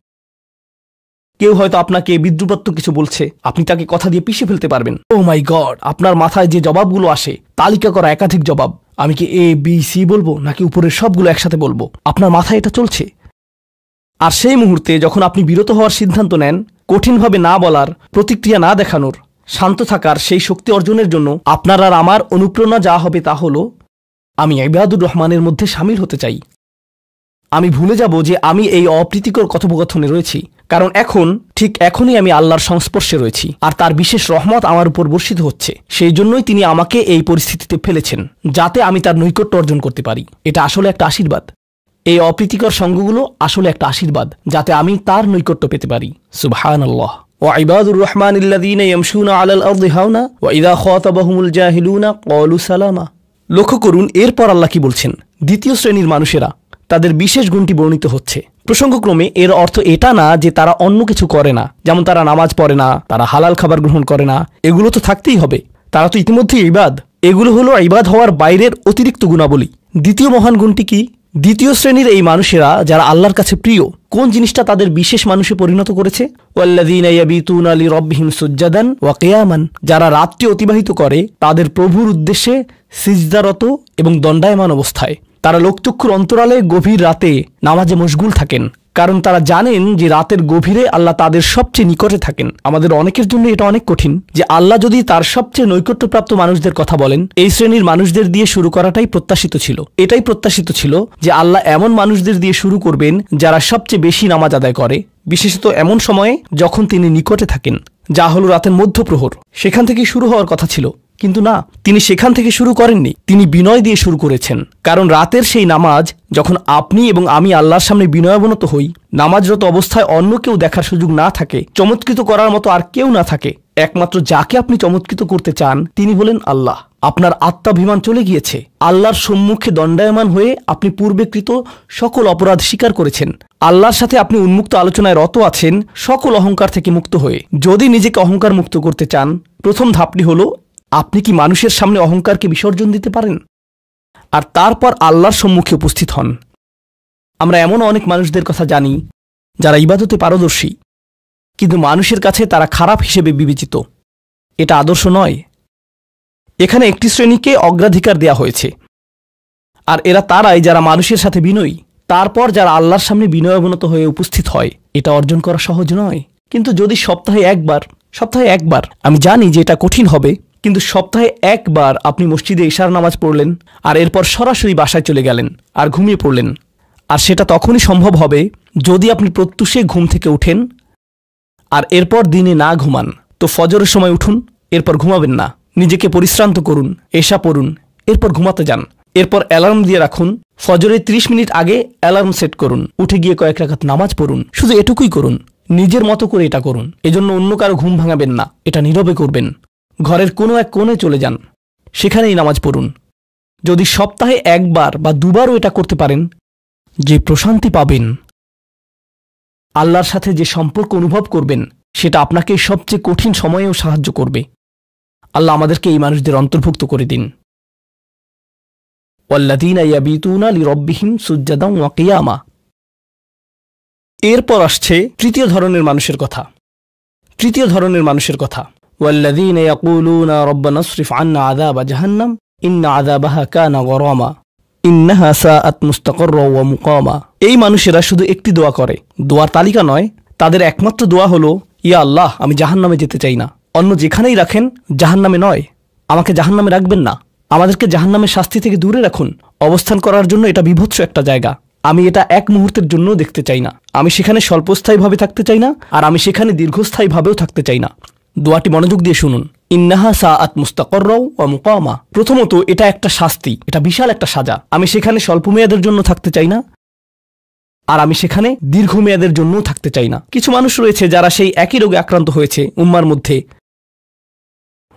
কেউ হয়তো আপনাকে বিদ্রুপাত্মক কিছু বলছে, আপনি তাকে কথা দিয়ে পিষে ফেলতে পারবেন। ও মাই গড, আপনার মাথায় যে জবাবগুলো আসে, তালিকা করা একাধিক জবাব, আমি কি এ বি সি বলবো নাকি উপরের সবগুলো একসাথে বলবো, আপনার মাথায় এটা চলছে। আর সেই মুহূর্তে যখন আপনি বিরত হওয়ার সিদ্ধান্ত নেন, কঠিনভাবে না বলার, প্রতিক্রিয়া না দেখানোর, শান্ত থাকার সেই শক্তি অর্জনের জন্য আপনার আর আমার অনুপ্রেরণা যা হবে তা হলো, আমি ইবাদুর রহমানের মধ্যে শামিল হতে চাই। আমি ভুলে যাব যে আমি এই অপ্রীতিকর কথোপকথনে রয়েছি, কারণ এখনই আমি আল্লাহর সংস্পর্শে রয়েছি, আর তার বিশেষ রহমত আমার উপর বর্ষিত হচ্ছে। সেই জন্যই তিনি আমাকে এই পরিস্থিতিতে ফেলেছেন, যাতে আমি তার নৈকট্য অর্জন করতে পারি। এটা আসলে একটা আশীর্বাদ। এই অপ্রীতিকর সঙ্গগুলো আসলে একটা আশীর্বাদ, যাতে আমি তার নৈকট্য পেতে পারি। সুবহানাল্লাহ। ওয়াইবাদুর রহমানিল্লাযীনা ইয়ামশুনা আলাল আরদি হাওনা ওয়া ইযা খাতাবাহুমুল জাহিলুনা ক্বালু সালামা। লক্ষ্য করুন এরপর আল্লাহ কি বলছেন। দ্বিতীয় শ্রেণীর মানুষেরা, তাদের বিশেষ গুণটি বর্ণিত হচ্ছে। প্রসঙ্গক্রমে এর অর্থ এটা না যে তারা অন্য কিছু করে না, যেমন তারা নামাজ পড়ে না, তারা হালাল খাবার গ্রহণ করে না। এগুলো তো থাকতেই হবে, তারা তো ইতিমধ্যেই ইবাদ। এগুলো হলো ইবাদ হওয়ার বাইরের অতিরিক্ত গুণাবলী। দ্বিতীয় মহান গুণটি কি? দ্বিতীয় শ্রেণীর এই মানুষেরা যারা আল্লাহর কাছে প্রিয়, কোন জিনিসটা তাদের বিশেষ মানুষে পরিণত করেছে? ওয়াল্লাযীনা ইয়াবিতুনা লিরাব্বিহিম সুজ্জাদান ওয়া কিয়ামান। যারা রাত্রি অতিবাহিত করে তাদের প্রভুর উদ্দেশ্যে সিজদারত এবং দণ্ডায়মান অবস্থায়। তারা লোকচক্ষুর অন্তরালে গভীর রাতে নামাজে মশগুল থাকেন, কারণ তারা জানেন যে রাতের গভীরে আল্লাহ তাদের সবচেয়ে নিকটে থাকেন। আমাদের অনেকের জন্য এটা অনেক কঠিন যে আল্লাহ যদি তার সবচেয়ে নৈকট্যপ্রাপ্ত মানুষদের কথা বলেন, এই শ্রেণীর মানুষদের দিয়ে শুরু করাটাই প্রত্যাশিত ছিল। এটাই প্রত্যাশিত ছিল যে আল্লাহ এমন মানুষদের দিয়ে শুরু করবেন যারা সবচেয়ে বেশি নামাজ আদায় করে, বিশেষত এমন সময়ে যখন তিনি নিকটে থাকেন, যা হলো রাতের মধ্যপ্রহর। সেখান থেকে শুরু হওয়ার কথা ছিল, কিন্তু না, তিনি সেখান থেকে শুরু করেননি। তিনি বিনয় দিয়ে শুরু করেছেন। কারণ রাতের সেই নামাজ যখন আপনি এবং আমি আল্লাহর সামনে বিনয়াবনত হই, নামাজরত অবস্থায় অন্য কেউ দেখার সুযোগ না থাকে, চমৎকৃত করার মতো আর কেউ না থাকে, একমাত্র যাকে আপনি চমৎকৃত করতে চান তিনি হলেন আল্লাহ। আপনার আত্মাভিমান চলে গিয়েছে। আল্লাহর সম্মুখে দণ্ডায়মান হয়ে আপনি পূর্বেকৃত সকল অপরাধ স্বীকার করেছেন। আল্লাহর সাথে আপনি উন্মুক্ত আলোচনায় রত আছেন, সকল অহংকার থেকে মুক্ত হয়ে। যদি নিজেকে অহংকার মুক্ত করতে চান, প্রথম ধাপটি হলো আপনি কি মানুষের সামনে অহংকারকে বিসর্জন দিতে পারেন, আর তারপর আল্লাহর সম্মুখে উপস্থিত হন। আমরা এমন অনেক মানুষদের কথা জানি যারা ইবাদতে পারদর্শী, কিন্তু মানুষের কাছে তারা খারাপ হিসেবে বিবেচিত। এটা আদর্শ নয়। এখানে একটি শ্রেণীকে অগ্রাধিকার দেয়া হয়েছে, আর এরা তারাই যারা মানুষের সাথে বিনয়ী। তারপর যারা আল্লাহর সামনে বিনয়াবনত হয়ে উপস্থিত হয়। এটা অর্জন করা সহজ নয়, কিন্তু যদি সপ্তাহে একবার, আমি জানি যে এটা কঠিন হবে, কিন্তু সপ্তাহে একবার আপনি মসজিদে ইশার নামাজ পড়লেন, আর এরপর সরাসরি বাসায় চলে গেলেন আর ঘুমিয়ে পড়লেন। আর সেটা তখনই সম্ভব হবে যদি আপনি প্রত্যুষে ঘুম থেকে উঠেন, আর এরপর দিনে না ঘুমান। তো ফজরের সময় উঠুন, এরপর ঘুমাবেন না। নিজেকে পরিশ্রান্ত করুন, এশা পড়ুন, এরপর ঘুমাতে যান। এরপর অ্যালার্ম দিয়ে রাখুন, ফজরের 30 মিনিট আগে অ্যালার্ম সেট করুন, উঠে গিয়ে কয়েক রাকাত নামাজ পড়ুন। শুধু এটুকুই করুন, নিজের মতো করে এটা করুন। এজন্য অন্য কারো ঘুম ভাঙাবেন না, এটা নীরবে করবেন। ঘরের কোনো এক কোণে চলে যান, সেখানেই নামাজ পড়ুন। যদি সপ্তাহে একবার বা দুবারও এটা করতে পারেন, যে প্রশান্তি পাবেন, আল্লাহর সাথে যে সম্পর্ক অনুভব করবেন, সেটা আপনাকে সবচেয়ে কঠিন সময়েও সাহায্য করবে। আল্লাহ আমাদেরকে এই মানুষদের অন্তর্ভুক্ত করে দিন। ওয়াল্লাযীনা ইয়াবিতুনা লিরাব্বিহিম সুজদান ওয়া কিয়ামা। এরপর আসছে তৃতীয় ধরনের মানুষের কথা। ওয়াল্লাযীনা ইয়াকুলুনা রাব্বানা ইসরিফ আন্না আযাবা জাহান্নাম ইন্না আযাবাহা কানা গরামা ইন্নাহা সাআত মুস্তাকাররা ওয়া মুকামা। এই মানুষেরা শুধু একটি দোয়া করে, দোয়ার তালিকা নয়। তাদের একমাত্র দোয়া হলো, ইয়া আল্লাহ, আমি জাহান্নামে যেতে চাই না। অন্য যেখানেই রাখেন, জাহান্নামে নয়। আমাকে জাহান্নামে রাখবেন না। আমাদেরকে জাহান্নামের শাস্তি থেকে দূরে রাখুন। অবস্থান করার জন্য এটা বিভৎস একটা জায়গা। আমি এটা এক মুহূর্তের জন্য দেখতে চাই না। আমি সেখানে স্বল্পস্থায়ীভাবে থাকতে চাই না, আর আমি সেখানে দীর্ঘস্থায়ীভাবেও থাকতে চাই না। দোয়াটি মনোযোগ দিয়ে শুনুন। ইন্নাহা সাআত মুস্তাকাররা ওয়া মুকামা। প্রথমত, এটা একটা শাস্তি, এটা বিশাল একটা সাজা। আমি সেখানে স্বল্পমেয়াদের জন্য থাকতে চাই না, আর আমি সেখানে দীর্ঘমেয়াদের জন্যও থাকতে চাই না। কিছু মানুষ রয়েছে যারা সেই একই রোগে আক্রান্ত হয়েছে। উম্মার মধ্যে,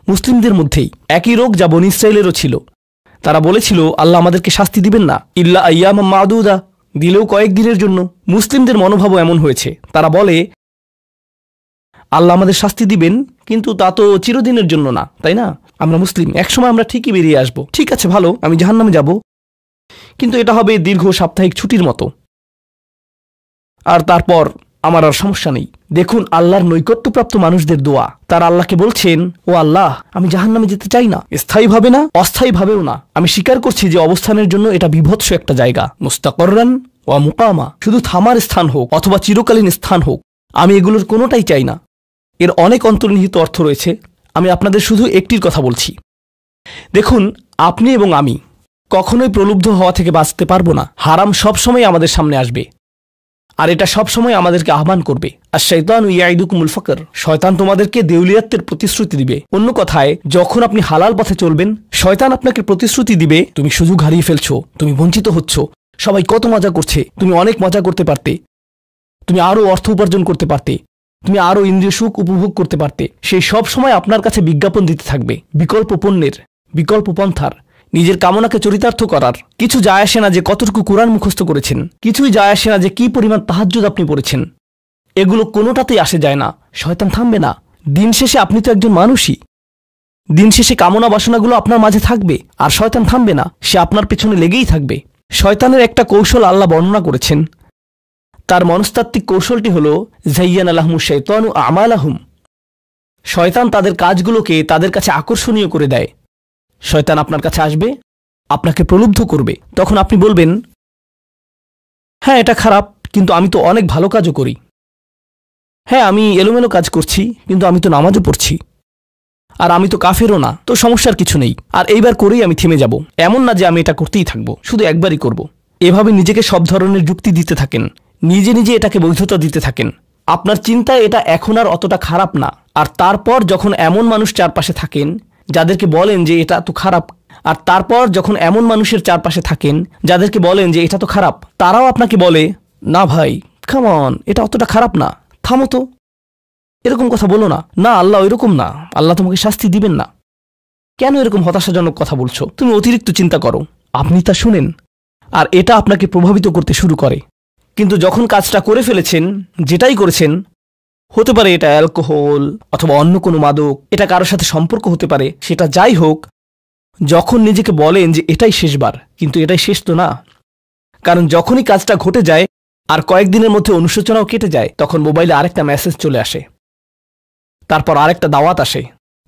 মুসলিমদের মধ্যেই একই রোগ যা বনী ইসরাঈলেরও ছিল। তারা বলেছিল, আল্লাহ আমাদেরকে শাস্তি দিবেন না, ইল্লা আইয়ামাম মাদুদা, দিলেও কয়েকদিনের জন্য। মুসলিমদের মনোভাবও এমন হয়েছে। তারা বলে, আল্লাহ আমাদের শাস্তি দিবেন, কিন্তু তা তো চিরদিনের জন্য না, তাই না? আমরা মুসলিম, একসময় আমরা ঠিকই বেরিয়ে আসব। ঠিক আছে, ভালো, আমি জাহান্নামে যাব, কিন্তু এটা হবে দীর্ঘ সাপ্তাহিক ছুটির মতো, আর তারপর আমার আর সমস্যা নেই। দেখুন আল্লাহর নৈকট্যপ্রাপ্ত মানুষদের দোয়া। তারা আল্লাহকে বলছেন, ও আল্লাহ, আমি জাহান্নামে যেতে চাই না, স্থায়ীভাবে না, অস্থায়ীভাবেও না। আমি স্বীকার করছি যে অবস্থানের জন্য এটা বিভৎস একটা জায়গা। মুস্তাকররান ওয়া মুকামা, শুধু থামার স্থান হোক অথবা চিরকালীন স্থান হোক, আমি এগুলোর কোনোটাই চাই না। এর অনেক অন্তর্নিহিত অর্থ রয়েছে। আমি আপনাদের শুধু একটির কথা বলছি। দেখুন, আপনি এবং আমি কখনোই প্রলুব্ধ হওয়া থেকে বাঁচতে পারবো না। হারাম সবসময় আমাদের সামনে আসবে, আর এটা সবসময় আমাদেরকে আহ্বান করবে। আর শাইতানু ইয়াইদুকুমুল ফাকর, শয়তান তোমাদেরকে দেউলিয়াতের প্রতিশ্রুতি দিবে। অন্য কথায়, যখন আপনি হালাল পথে চলবেন, শয়তান আপনাকে প্রতিশ্রুতি দিবে, তুমি সুযোগ হারিয়ে ফেলছো, তুমি বঞ্চিত হচ্ছ, সবাই কত মজা করছে, তুমি অনেক মজা করতে পারতে, তুমি আরও অর্থ উপার্জন করতে পারতে, তুমি আরও ইন্দ্রিয় সুখ উপভোগ করতে পারতে। সেই সব সময় আপনার কাছে বিজ্ঞাপন দিতে থাকবে বিকল্প পণ্যের, বিকল্প পন্থার, নিজের কামনাকে চরিতার্থ করার। কিছু যায় আসে না যে কতটুকু কোরআন মুখস্থ করেছেন, কিছুই যায় আসে না যে কি পরিমাণ তাহাজ্জুদ আপনি পড়েছেন। এগুলো কোনোটাতেই আসে যায় না। শয়তান থামবে না। দিন শেষে আপনি তো একজন মানুষই। দিন শেষে কামনা বাসনাগুলো আপনার মাঝে থাকবে, আর শয়তান থামবে না, সে আপনার পেছনে লেগেই থাকবে। শয়তানের একটা কৌশল আল্লাহ বর্ণনা করেছেন। তার মনস্তাত্ত্বিক কৌশলটি হল যায়্যানা লাহুমুশ শাইতানু আমালাহুম। শয়তান তাদের কাজগুলোকে তাদের কাছে আকর্ষণীয় করে দেয়। শয়তান আপনার কাছে আসবে, আপনাকে প্রলুব্ধ করবে। তখন আপনি বলবেন, হ্যাঁ এটা খারাপ, কিন্তু আমি তো অনেক ভালো কাজও করি। হ্যাঁ, আমি এলোমেলো কাজ করছি, কিন্তু আমি তো নামাজও পড়ছি। আর আমি তো কাফেরও না, তো সমস্যার কিছু নেই। আর এইবার করেই আমি থেমে যাব, এমন না যে আমি এটা করতেই থাকবো, শুধু একবারই করব। এভাবে নিজেকে সব ধরনের যুক্তি দিতে থাকেন, নিজে নিজে এটাকে বৈধতা দিতে থাকেন। আপনার চিন্তায় এটা এখন আর অতটা খারাপ না। আর তারপর যখন এমন মানুষ চারপাশে থাকেন যাদেরকে বলেন যে এটা তো খারাপ, যাদেরকে বলেন যে এটা তো খারাপ, তারাও আপনাকে বলে, না ভাই, কাম অন, এটা অতটা খারাপ না, থামো তো, এরকম কথা বলো না, না আল্লাহ ওইরকম না, আল্লাহ তোমাকে শাস্তি দিবেন না, কেন এরকম হতাশাজনক কথা বলছো, তুমি অতিরিক্ত চিন্তা করো। আপনি তা শুনেন আর এটা আপনাকে প্রভাবিত করতে শুরু করে। কিন্তু যখন কাজটা করে ফেলেছেন, যেটাই করেছেন, হতে পারে এটা অ্যালকোহল অথবা অন্য কোনো মাদক, এটা কারোর সাথে সম্পর্ক হতে পারে, সেটা যাই হোক, যখন নিজেকে বলেন যে এটাই শেষবার, কিন্তু এটাই শেষ তো না। কারণ যখনই কাজটা ঘটে যায় আর কয়েকদিনের মধ্যে অনুশোচনাও কেটে যায়, তখন মোবাইলে আরেকটা মেসেজ চলে আসে, তারপর আরেকটা দাওয়াত আসে,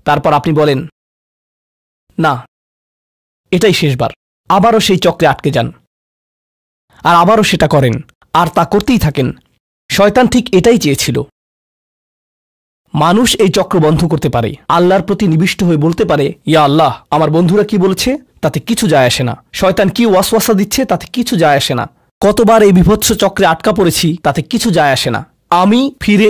তারপর আপনি বলেন না, এটাই শেষবার, আবারও সেই চক্রে আটকে যান আর আবারও সেটা করেন আর তা করতেই থাকেন। শয়তান ঠিক এটাই চেয়েছিল। মানুষ এই চক্র বন্ধ করতে পারে, আল্লাহর প্রতি নিবিষ্ট হয়ে বলতে পারে, ইয়া আল্লাহ, আমার বন্ধুরা কি বলছে তাতে কিছু যায় আসে না, শয়তান কি ওয়াসওয়াসা দিচ্ছে তাতে কিছু যায় আসে না, কতবার এই বিভৎস চক্রে আটকা পড়েছি তাতে কিছু যায় আসে না। আমি ফিরে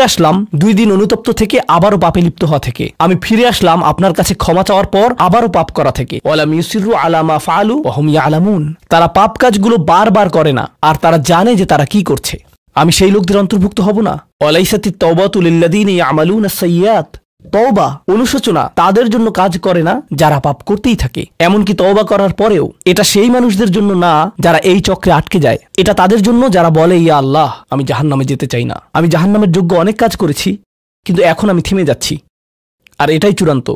আসলাম 2 দিন অনুতপ্ত থেকে আবারও পাপে লিপ্ত হওয়া থেকে। আমি ফিরে আসলাম আপনার কাছে ক্ষমা চাওয়ার পর আবারও পাপ করা থেকে। ওয়ালাম ইউসিরু আলা মা ফাআলু ওয়া হুম ইয়ালামুন। তারা পাপ কাজগুলো বারবার করে না আর তারা জানে যে তারা কি করছে। আমি সেই লোকদের অন্তর্ভুক্ত হব না? ওয়ালাইসাতিত তাওবাতু লিল্লাযিনা ইয়ামালুনা আস-সাইয়্যাত। তওবা, অনুশোচনা তাদের জন্য কাজ করে না যারা পাপ করতেই থাকে। এমনকি তওবা করার পরেও এটা সেই মানুষদের জন্য না যারা এই চক্রে আটকে যায়। এটা তাদের জন্য যারা বলে, ইয়া আল্লাহ, আমি জাহান্নামে যেতে চাই না, আমি জাহান্নামের যোগ্য অনেক কাজ করেছি, কিন্তু এখন আমি থেমে যাচ্ছি। আর এটাই চূড়ান্ত।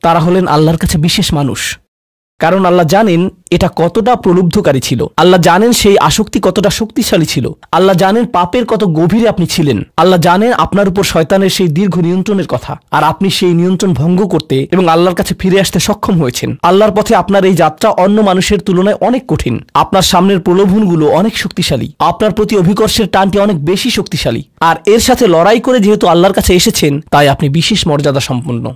তারা হলেন আল্লাহর কাছে বিশেষ মানুষ। কারণ আল্লাহ জানেন এটা কতটা প্রলুব্ধকারী ছিল, আল্লাহ জানেন সেই আসক্তি কতটা শক্তিশালী ছিল, আল্লাহ জানেন পাপের কত গভীরে আপনি ছিলেন, আল্লাহ জানেন আপনার উপর শয়তানের সেই দীর্ঘ নিয়ন্ত্রণের কথা, আর আপনি সেই নিয়ন্ত্রণ ভঙ্গ করতে এবং আল্লাহর কাছে ফিরে আসতে সক্ষম হয়েছেন। আল্লাহর পথে আপনার এই যাত্রা অন্য মানুষের তুলনায় অনেক কঠিন। আপনার সামনের প্রলোভনগুলো অনেক শক্তিশালী, আপনার প্রতি অভিকর্ষের টানটি অনেক বেশি শক্তিশালী, আর এর সাথে লড়াই করে যেহেতু আল্লাহর কাছে এসেছেন, তাই আপনি বিশেষ মর্যাদা সম্পন্ন।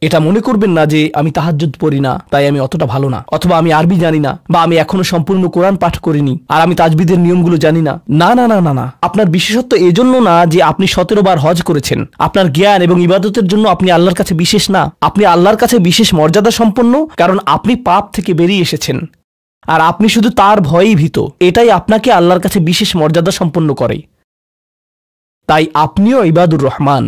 এটা মনে করবেন না যে আমি তাহাজ্জুদ পড়ি না তাই আমি অতটা ভালো না, অথবা আমি আরবি জানি না, বা আমি এখনো সম্পূর্ণ কোরআন পাঠ করিনি আর আমি তাজবিদের নিয়মগুলো জানি না। না না না না না, আপনার বিশেষত্ব এজন্য না যে আপনি 17 বার হজ করেছেন। আপনার জ্ঞান এবং ইবাদতের জন্য আপনি আল্লাহর কাছে বিশেষ না, আপনি আল্লাহর কাছে বিশেষ মর্যাদা সম্পন্ন, কারণ আপনি পাপ থেকে বেরিয়ে এসেছেন আর আপনি শুধু তার ভয়েই ভীত। এটাই আপনাকে আল্লাহর কাছে বিশেষ মর্যাদা সম্পন্ন করে। তাই আপনিও ইবাদুর রহমান।